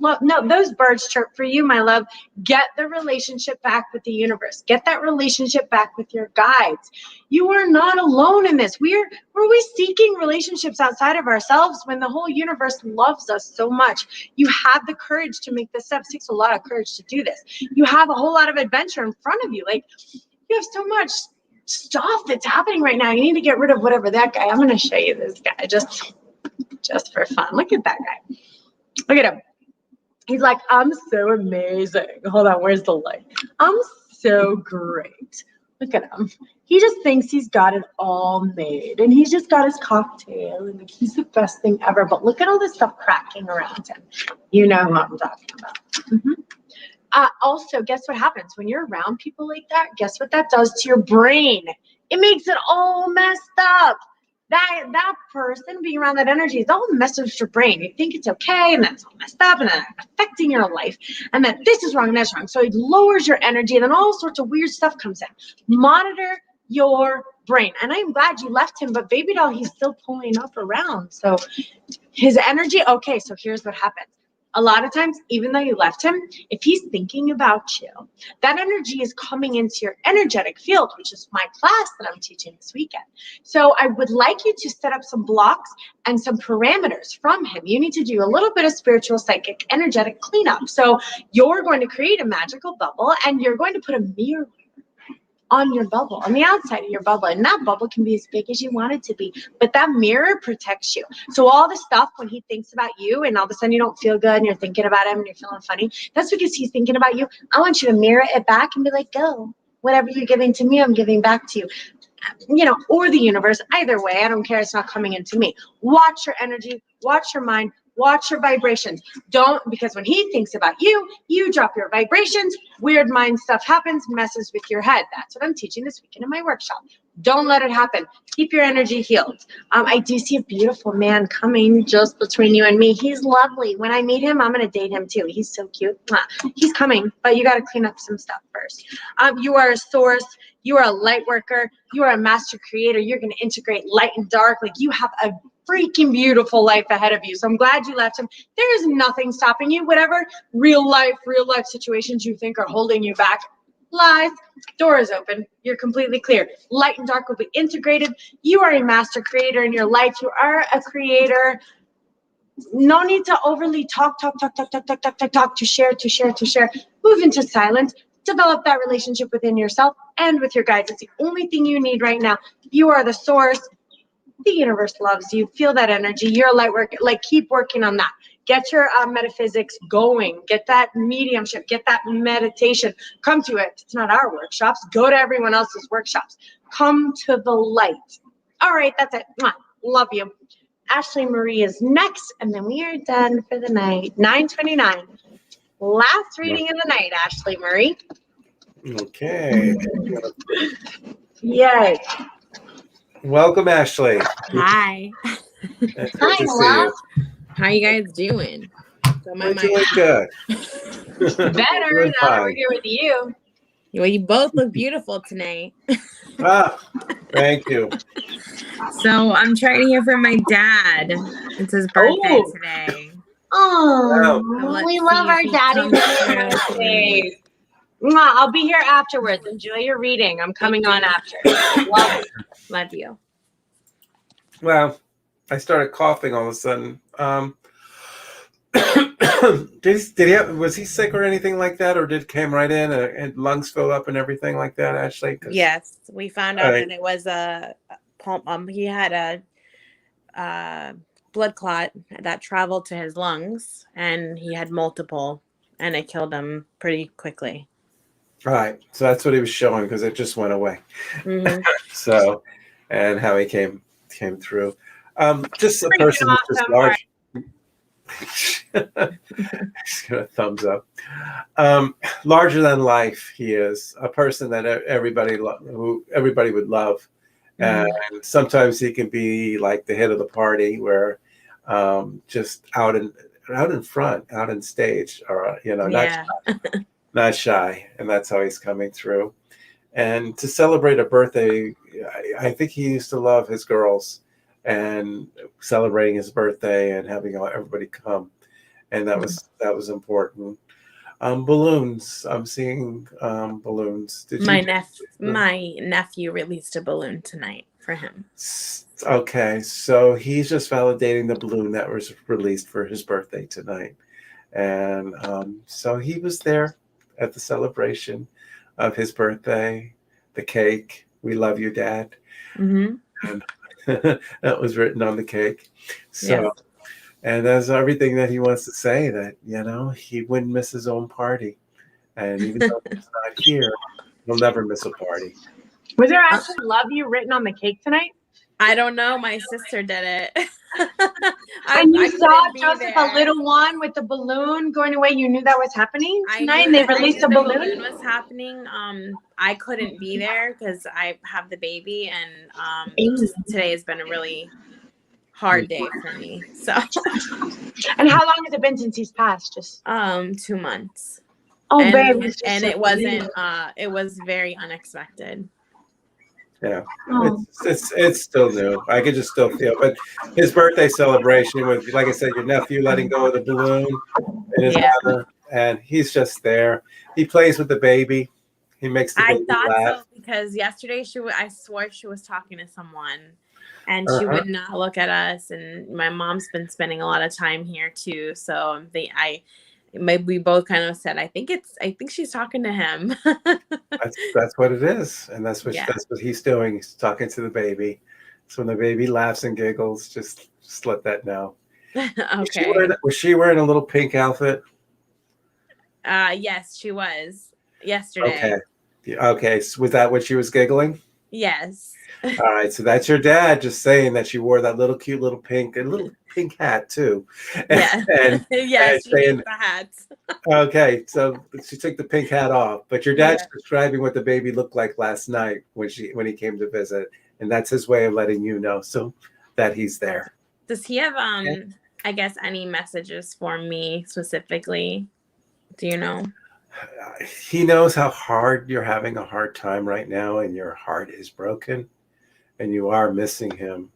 Those birds chirp for you, my love. Get the relationship back with the universe. Get that relationship back with your guides. You are not alone in this. We're always seeking relationships outside of ourselves when the whole universe loves us so much. You have the courage to make this step. It takes a lot of courage to do this. You have a whole lot of adventure in front of you. Like, you have so much stuff that's happening right now. You need to get rid of whatever that guy. I'm going to show you this guy just for fun. Look at that guy. Look at him. He's like, I'm so amazing. Hold on, where's the light? I'm so great. Look at him. He just thinks he's got it all made. And he's just got his cocktail. And like, he's the best thing ever. But look at all this stuff cracking around him. You know what I'm talking about. Also, guess what happens? When you're around people like that, guess what that does to your brain? It makes it all messed up. That person being around that energy is all messed with your brain. You think it's okay, and then it's all messed up, and then affecting your life, and that this is wrong and that's wrong. So it lowers your energy, and then all sorts of weird stuff comes in. Monitor your brain. And I'm glad you left him, but baby doll, he's still pulling up around. So his energy, okay, so here's what happens. A lot of times, even though you left him, if he's thinking about you, that energy is coming into your energetic field, which is my class that I'm teaching this weekend. So I would like you to set up some blocks and some parameters from him. You need to do a little bit of spiritual, psychic, energetic cleanup. So you're going to create a magical bubble, and you're going to put a mirror on your bubble, on the outside of your bubble. And that bubble can be as big as you want it to be. But that mirror protects you. So all the stuff when he thinks about you and all of a sudden you don't feel good and you're thinking about him and you're feeling funny, that's because he's thinking about you. I want you to mirror it back and be like, go. Whatever you're giving to me, I'm giving back to you. Or the universe. Either way, I don't care. It's not coming into me. Watch your energy, watch your mind, watch your vibrations. Because when he thinks about you, you drop your vibrations, weird mind stuff happens, messes with your head. That's what I'm teaching this weekend in my workshop. Don't let it happen. Keep your energy healed. I do see a beautiful man coming just between you and me. He's lovely. When I meet him, I'm going to date him too. He's so cute. He's coming, but you got to clean up some stuff first. You are a source. You are a light worker. You are a master creator. You're going to integrate light and dark. Like you have a freaking beautiful life ahead of you. So I'm glad you left him. There is nothing stopping you. Whatever real life situations you think are holding you back, lies. Door is open. You're completely clear. Light and dark will be integrated. You are a master creator in your life. You are a creator. No need to overly talk to share. Move into silence. Develop that relationship within yourself and with your guides. It's the only thing you need right now. You are the source. The universe loves you. Feel that energy. You're a light worker. Like keep working on that. Get your metaphysics going. Get that mediumship. Get that meditation. Come to it. It's not our workshops. Go to everyone else's workshops. Come to the light. All right, that's it. Mwah. Love you. Ashley Marie is next, and then we are done for the night. 9:29. Last reading of the night, Ashley Marie. Okay. Yay. Welcome, Ashley. Hi. It's good to see you. How you guys doing? We're doing good. Better Doing now that fine. we're here with you. Well, you both look beautiful tonight. Thank you. So I'm trying to hear from my dad. It's his birthday today. Oh, we love our if he daddies comes on through their birthdays. Mwah, I'll be here afterwards. Enjoy your reading. I'm coming on after. Love you. Love you. Well, I started coughing all of a sudden. Was he sick or anything like that, or came right in and lungs fill up and everything like that, Ashley? Yes, we found out that it was a he had a blood clot that traveled to his lungs, and he had multiple, and it killed him pretty quickly. Right. So that's what he was showing because it just went away. Mm-hmm. So, and how he came through. Just a person who's just large. Just gonna thumbs up. Larger than life, he is a person that everybody would love, and sometimes he can be like the head of the party, where just out in front, out in stage, or not shy, and that's how he's coming through. And to celebrate a birthday, I think he used to love his girls and celebrating his birthday and having everybody come, and that was important. Balloons. I'm seeing balloons. My nephew released a balloon tonight for him. Okay, so he's just validating the balloon that was released for his birthday tonight, and so he was there at the celebration of his birthday, the cake. We love you, Dad. Mm-hmm. And that was written on the cake. So, and that's everything that he wants to say, that, he wouldn't miss his own party. And even though he's not here, he'll never miss a party. Was there actually love you written on the cake tonight? I don't know. My sister did it. And you saw Joseph, a little one with the balloon going away. You knew that was happening tonight, and they released a balloon. The balloon was happening. I couldn't be there because I have the baby, and today has been a really hard day for me. So. And how long has it been since he's passed? Just 2 months. Oh, and, babe, and it wasn't. It was very unexpected. Yeah, it's still new. I could just still feel, but his birthday celebration with, like I said, your nephew letting go of the balloon and his mother, and he's just there. He plays with the baby. He makes the baby laugh. So because yesterday I swore she was talking to someone, and she would not look at us. And my mom's been spending a lot of time here too, so maybe we both kind of said, I think she's talking to him. That's what it is, and that's what Yeah. that's what he's doing. He's talking to the baby. So when the baby laughs and giggles, just let that know. Okay. Was she wearing a little pink outfit? Yes, she was yesterday. Okay. So was that what she was giggling? Yes. All right. So that's your dad just saying that she wore that little cute little pink hat too. Yeah. And yes, she saying, hates the hats. okay. So she took the pink hat off, but your dad's describing what the baby looked like last night when he came to visit, and that's his way of letting you know so that he's there. Does he have I guess any messages for me specifically? Do you know? He knows how hard you're having a hard time right now, and your heart is broken, and you are missing him.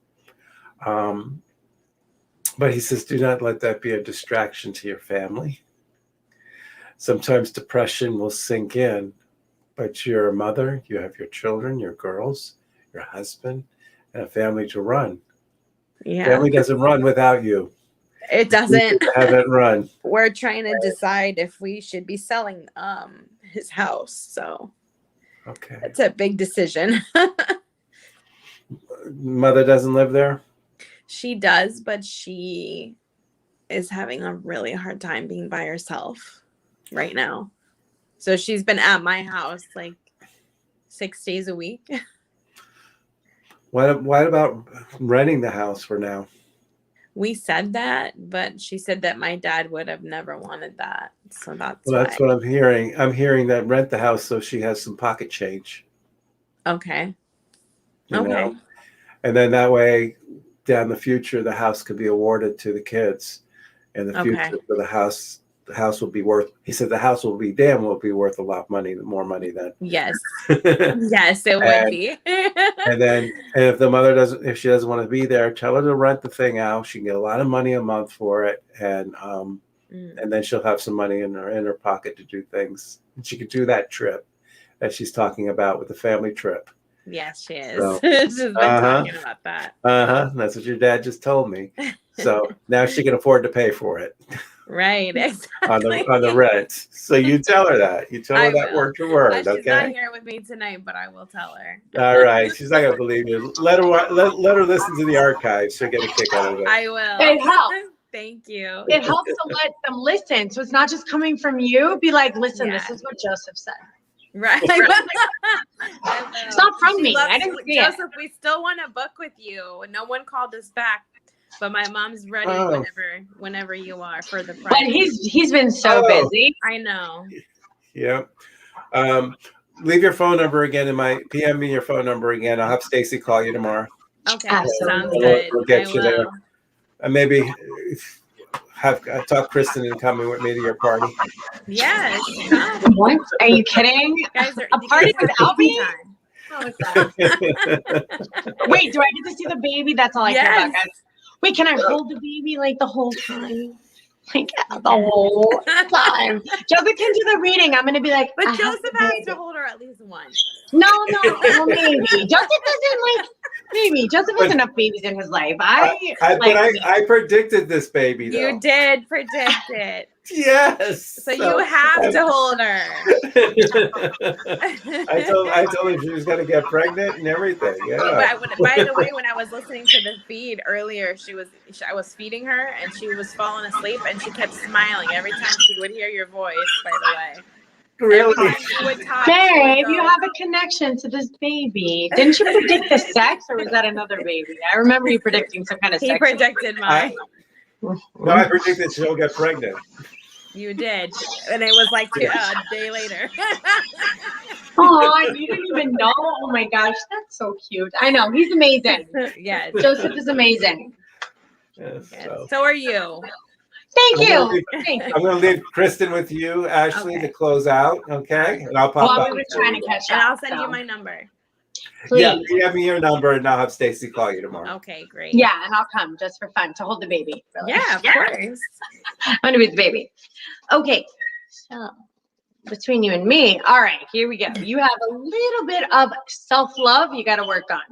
But he says, do not let that be a distraction to your family. Sometimes depression will sink in, but you're a mother, you have your children, your girls, your husband, and a family to run. Yeah. Family doesn't run without you. It doesn't. Haven't run. We're trying to decide if we should be selling his house. So okay, it's a big decision. Mother doesn't live there? She does, but she is having a really hard time being by herself right now. So she's been at my house like 6 days a week. What about renting the house for now? We said that, but she said that my dad would have never wanted that. So that's what I'm hearing. I'm hearing that rent the house so she has some pocket change. Okay. You know? And then that way, down the future, the house could be awarded to the kids. In the future, for the house will be worth. He said the house will be worth a lot of money, more money than. Yes. Yes, it would be. And then, if the mother if she doesn't want to be there, tell her to rent the thing out. She can get a lot of money a month for it, and then she'll have some money in her pocket to do things. And she could do that trip that she's talking about with the family trip. Yes, she is. So, She's been talking about that. That's what your dad just told me. So now she can afford to pay for it. Right, exactly. on the rent. So you tell her that. You tell her that word for word. She's not here with me tonight, but I will tell her. All right. She's not gonna believe you. Let her listen to the archives. She'll get a kick out of it. I will. It helps. Thank you. It helps to let them listen. So it's not just coming from you. Be like, listen, this is what Joseph said. Right. It's not from me. I didn't see Joseph, we still want to book with you. No one called us back, but my mom's ready whenever you are for the price. But he's been so busy. I know. Yeah. Leave your phone number again in my PM me your phone number again. I'll have Stacy call you tomorrow. Okay. Sounds good. We'll get you there. And maybe talk Kristen into coming with me to your party. Yes. What? Are you kidding? Guys a party without me? How is that? Wait, do I get to see the baby? That's all I care about, guys. Wait, can I hold the baby like the whole time? Like the whole time. Joseph can do the reading. I'm gonna be like, but Joseph has to hold her at least once. No, well, maybe. Joseph doesn't like. Maybe Joseph has enough babies in his life. I predicted this baby. Though. You did predict it. Yes. So you have to hold her. I told her she was gonna get pregnant and everything. Yeah. By the way, when I was listening to the feed earlier, I was feeding her and she was falling asleep and she kept smiling every time she would hear your voice. By the way. Really? Babe, you have a connection to this baby. Didn't you predict the sex, or was that another baby? I remember you predicting some kind of sex. He predicted mine. No, I predicted she'll get pregnant. You did, and it was like a day later. Oh, you didn't even know? Oh my gosh, that's so cute. I know, he's amazing. Yes. Joseph is amazing. Yes, so are you. Thank you. I'm going to leave Kristen with you, Ashley, to close out. Okay, and I'll pop up. We were trying to catch up. And I'll send you my number. Please. Yeah, you have me your number, and I'll have Stacy call you tomorrow. Okay, great. Yeah, and I'll come just for fun to hold the baby. Really. Yeah, of course. I'm gonna be the baby. Okay, so between you and me, all right, here we go. You have a little bit of self-love you got to work on.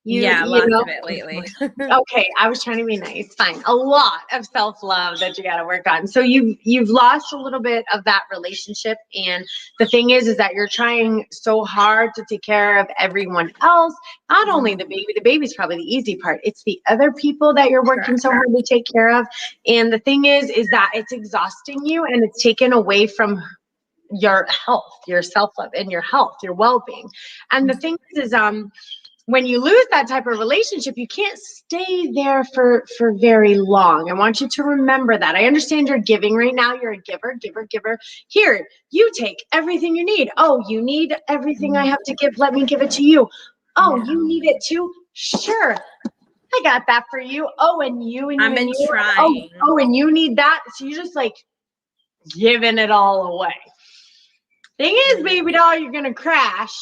Yeah, You lots know, of it lately. okay, I was trying to be nice. Fine. A lot of self-love that you got to work on. So you've lost a little bit of that relationship, and the thing is that you're trying so hard to take care of everyone else. Not only the baby. The baby's probably the easy part. It's the other people that you're working so hard to take care of. And the thing is that it's exhausting you, and it's taken away from your health, your self-love, and your health, your well-being. And the thing is when you lose that type of relationship, you can't stay there for very long. I want you to remember that. I understand you're giving right now. You're a giver. Here, you take everything you need. Oh, you need everything I have to give. Let me give it to you. Oh, you need it too? Sure. I got that for you. Oh, and you and you I've been and you. trying. Oh, and you need that. So you're just like giving it all away. Thing is, baby doll, you're going to crash.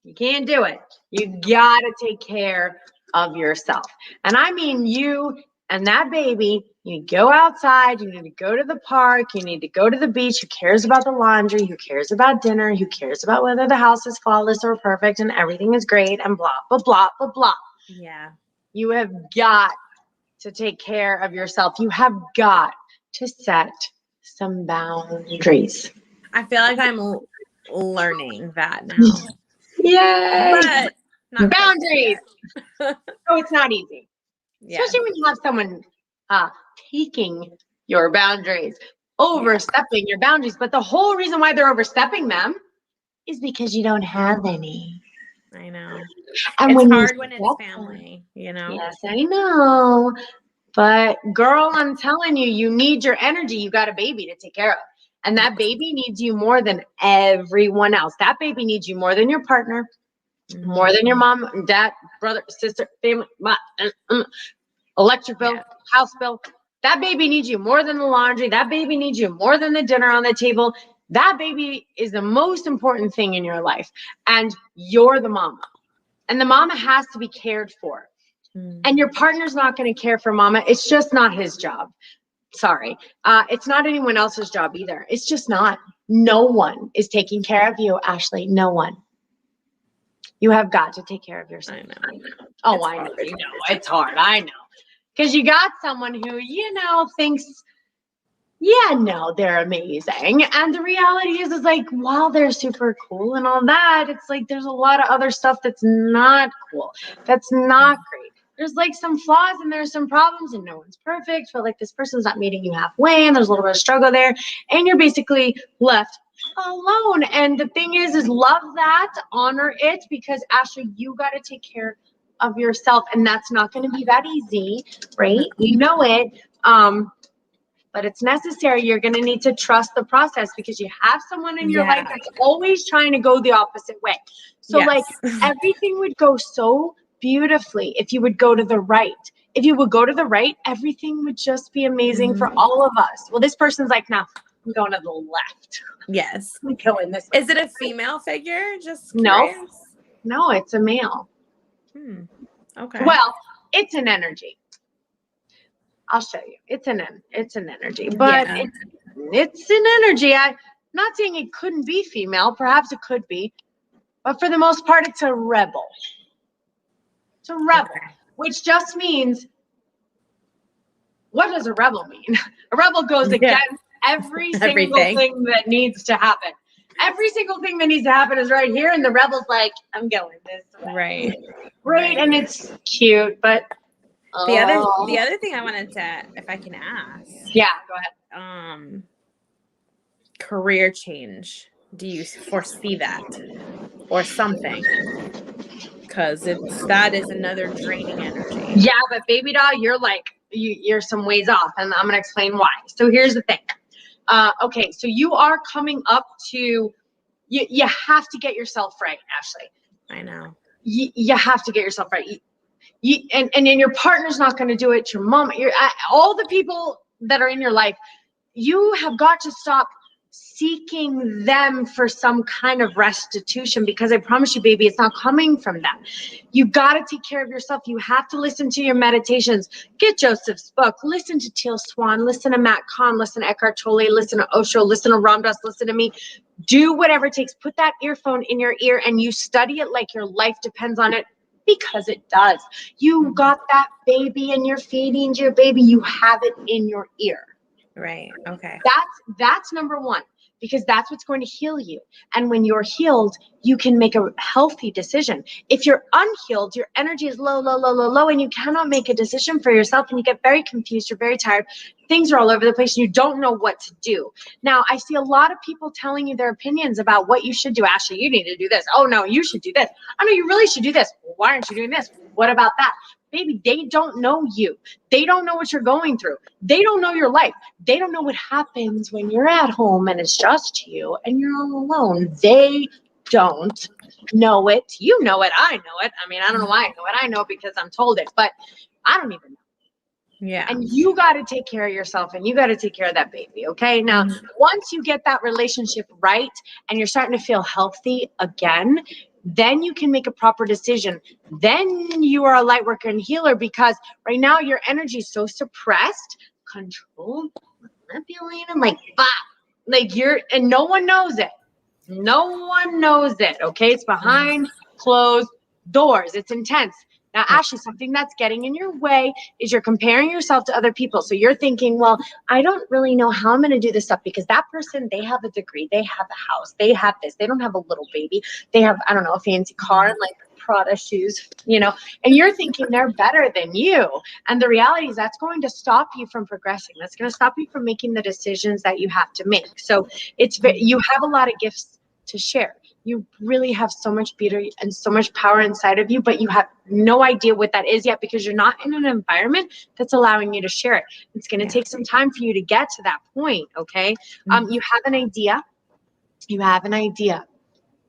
You can't do it. You gotta take care of yourself. And I mean you and that baby. You go outside, you need to go to the park, you need to go to the beach. Who cares about the laundry? Who cares about dinner? Who cares about whether the house is flawless or perfect and everything is great and blah, blah, blah, blah, blah. Yeah. You have got to take care of yourself. You have got to set some boundaries. I feel like I'm learning that now. Yay! But not boundaries. So it's not easy. Yeah. Especially when you have someone taking your boundaries, overstepping your boundaries. But the whole reason why they're overstepping them is because you don't have any. I know. And it's when hard when it's family, you know? Yes, I know. But girl, I'm telling you, you need your energy. You got a baby to take care of. And that baby needs you more than everyone else. That baby needs you more than your partner, more than your mom, dad, brother, sister, family, electric bill, house bill. That baby needs you more than the laundry. That baby needs you more than the dinner on the table. That baby is the most important thing in your life. And you're the mama. And the mama has to be cared for. And your partner's not going to care for mama. It's just not his job. Sorry. It's not anyone else's job either. It's just not. No one is taking care of you, Ashley. No one. You have got to take care of yourself. I know. Oh, I know. You know, it's hard. I know. Because you got someone who, you know, thinks, yeah, no, they're amazing. And the reality is like, while they're super cool and all that, it's like there's a lot of other stuff that's not cool. That's not great. There's like some flaws and there's some problems and no one's perfect. But like this person's not meeting you halfway and there's a little bit of struggle there. And you're basically left alone. And the thing is love that, honor it, because Ashley, you got to take care of yourself. And that's not going to be that easy, right? You know it. But it's necessary. You're going to need to trust the process because you have someone in your life that's always trying to go the opposite way. So like everything would go so beautifully if you would go to the right. If you would go to the right, everything would just be amazing for all of us. Well, this person's like, no, I'm going to the left. Yes. I'm going this way. Is it a female figure? Just curious. No, it's a male. Okay. Well, it's an energy. I'll show you. It's an energy, but it's an energy. I'm not saying it couldn't be female. Perhaps it could be, but for the most part, it's a rebel. It's a rebel, which just means, what does a rebel mean? A rebel goes against every single thing that needs to happen. Every single thing that needs to happen is right here, and the rebel's like, I'm going this way. Right, and it's cute, but the other thing I wanted to, if I can ask. Yeah, go ahead. Career change. Do you foresee that or something? Because that is another draining energy. Yeah, but baby doll, you're like you're some ways off, and I'm gonna explain why. So here's the thing. Okay, so you are coming up to you have to get yourself right, Ashley. I know. You have to get yourself right. And your partner's not going to do it. Your mom, all the people that are in your life, you have got to stop seeking them for some kind of restitution, because I promise you, baby, it's not coming from them. You got to take care of yourself. You have to listen to your meditations. Get Joseph's book. Listen to Teal Swan. Listen to Matt Kahn. Listen to Eckhart Tolle. Listen to Osho. Listen to Ram Dass. Listen to me. Do whatever it takes. Put that earphone in your ear and you study it like your life depends on it. because it does. You got that baby and you're feeding your baby. You have it in your ear. Right. Okay. That's number one, because that's what's going to heal you. And when you're healed, you can make a healthy decision. If you're unhealed, your energy is low, low, low, low, low, and you cannot make a decision for yourself, and you get very confused, you're very tired, things are all over the place, and you don't know what to do. Now, I see a lot of people telling you their opinions about what you should do. Ashley, you need to do this. Oh, no, you should do this. Oh, no, you really should do this. Why aren't you doing this? What about that? Baby, they don't know you. They don't know what you're going through. They don't know your life. They don't know what happens when you're at home and it's just you and you're all alone. They don't know it. You know it. I know it. I mean, I don't know why I know it. I know it because I'm told it, but I don't even know. Yeah. And you got to take care of yourself and you got to take care of that baby. Okay. Now, once you get that relationship right and you're starting to feel healthy again, then you can make a proper decision. Then you are a light worker and healer, because right now your energy is so suppressed, controlled, manipulated, like you're, and no one knows it. No one knows it. Okay. It's behind closed doors. It's intense. Now, Ashley, something that's getting in your way is you're comparing yourself to other people. So you're thinking, well, I don't really know how I'm going to do this stuff because that person, they have a degree, they have a house, they have this, they don't have a little baby, they have, I don't know, a fancy car and like Prada shoes, you know, and you're thinking they're better than you. And the reality is that's going to stop you from progressing. That's going to stop you from making the decisions that you have to make. So you have a lot of gifts to share. You really have so much beauty and so much power inside of you, but you have no idea what that is yet because you're not in an environment that's allowing you to share it. It's going to take some time for you to get to that point, okay? You have an idea. You have an idea.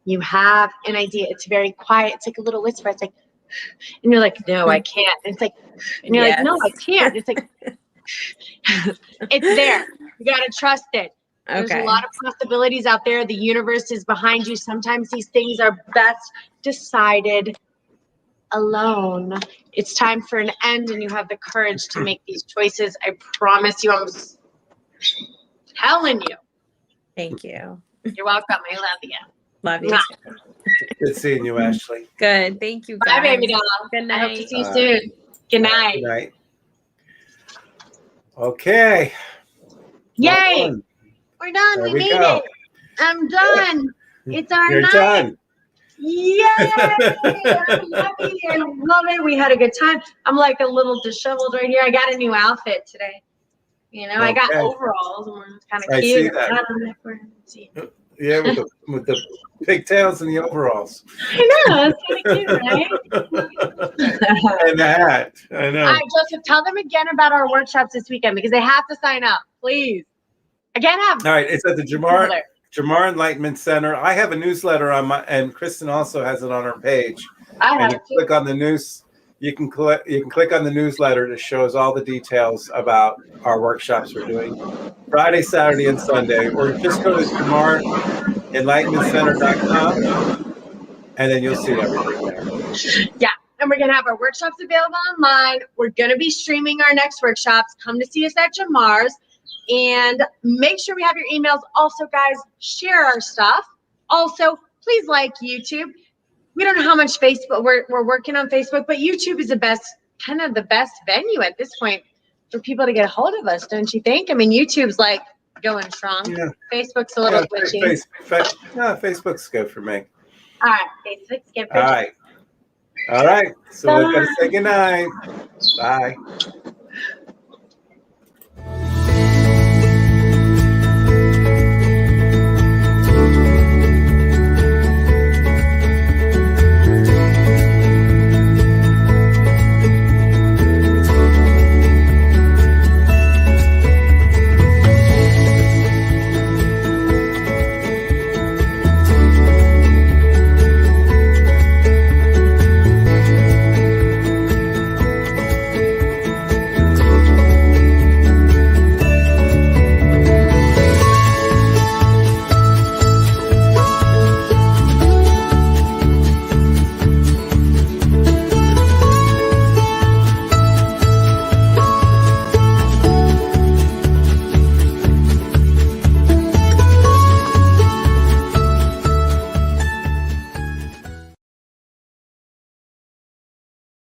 You have an idea. It's very quiet. It's like a little whisper. It's like, and you're like, no, I can't. And it's like, and you're like, no, I can't. It's like, it's there. You got to trust it. There's a lot of possibilities out there. The universe is behind you. Sometimes these things are best decided alone. It's time for an end, and you have the courage to make these choices. I promise you, I'm telling you. Thank you. You're welcome. I love you. Love you too. Good seeing you, Ashley. Good. Thank you, guys. Bye, baby doll. Good night. I hope to see you soon. Good night. Good night. Okay. Yay. Well, we're done. There We we made go. it. I'm done. It's our You're night. done. Yay! I'm happy. I love it. We had a good time. I'm like a little disheveled right here. I got a new outfit today. You know, I got Okay. overalls and we're kind of I cute. see that. Yeah, with the pigtails and the overalls. I know, it's kind of cute, right? And the hat. I know. All right, Joseph, tell them again about our workshops this weekend because they have to sign up, please. Again, All right, it's at the Jamar Enlightenment Center. I have a newsletter on my, and Kristen also has it on her page. I have and you click on the news. You can click on the newsletter that shows all the details about our workshops we're doing Friday, Saturday, and Sunday. Or just go to JamarEnlightenmentCenter.com and then you'll see everything there. Yeah, and we're gonna have our workshops available online. We're gonna be streaming our next workshops. Come to see us at Jamar's, and make sure we have your emails. Also, guys, share our stuff. Also, please like YouTube. We don't know how much Facebook we're working on Facebook, but YouTube is the best venue at this point for people to get a hold of us, don't you think? I mean, YouTube's like going strong. Yeah. Facebook's a little twitchy. Facebook's good for me. All right, Facebook's good for All right. So we're gonna say goodnight. Bye.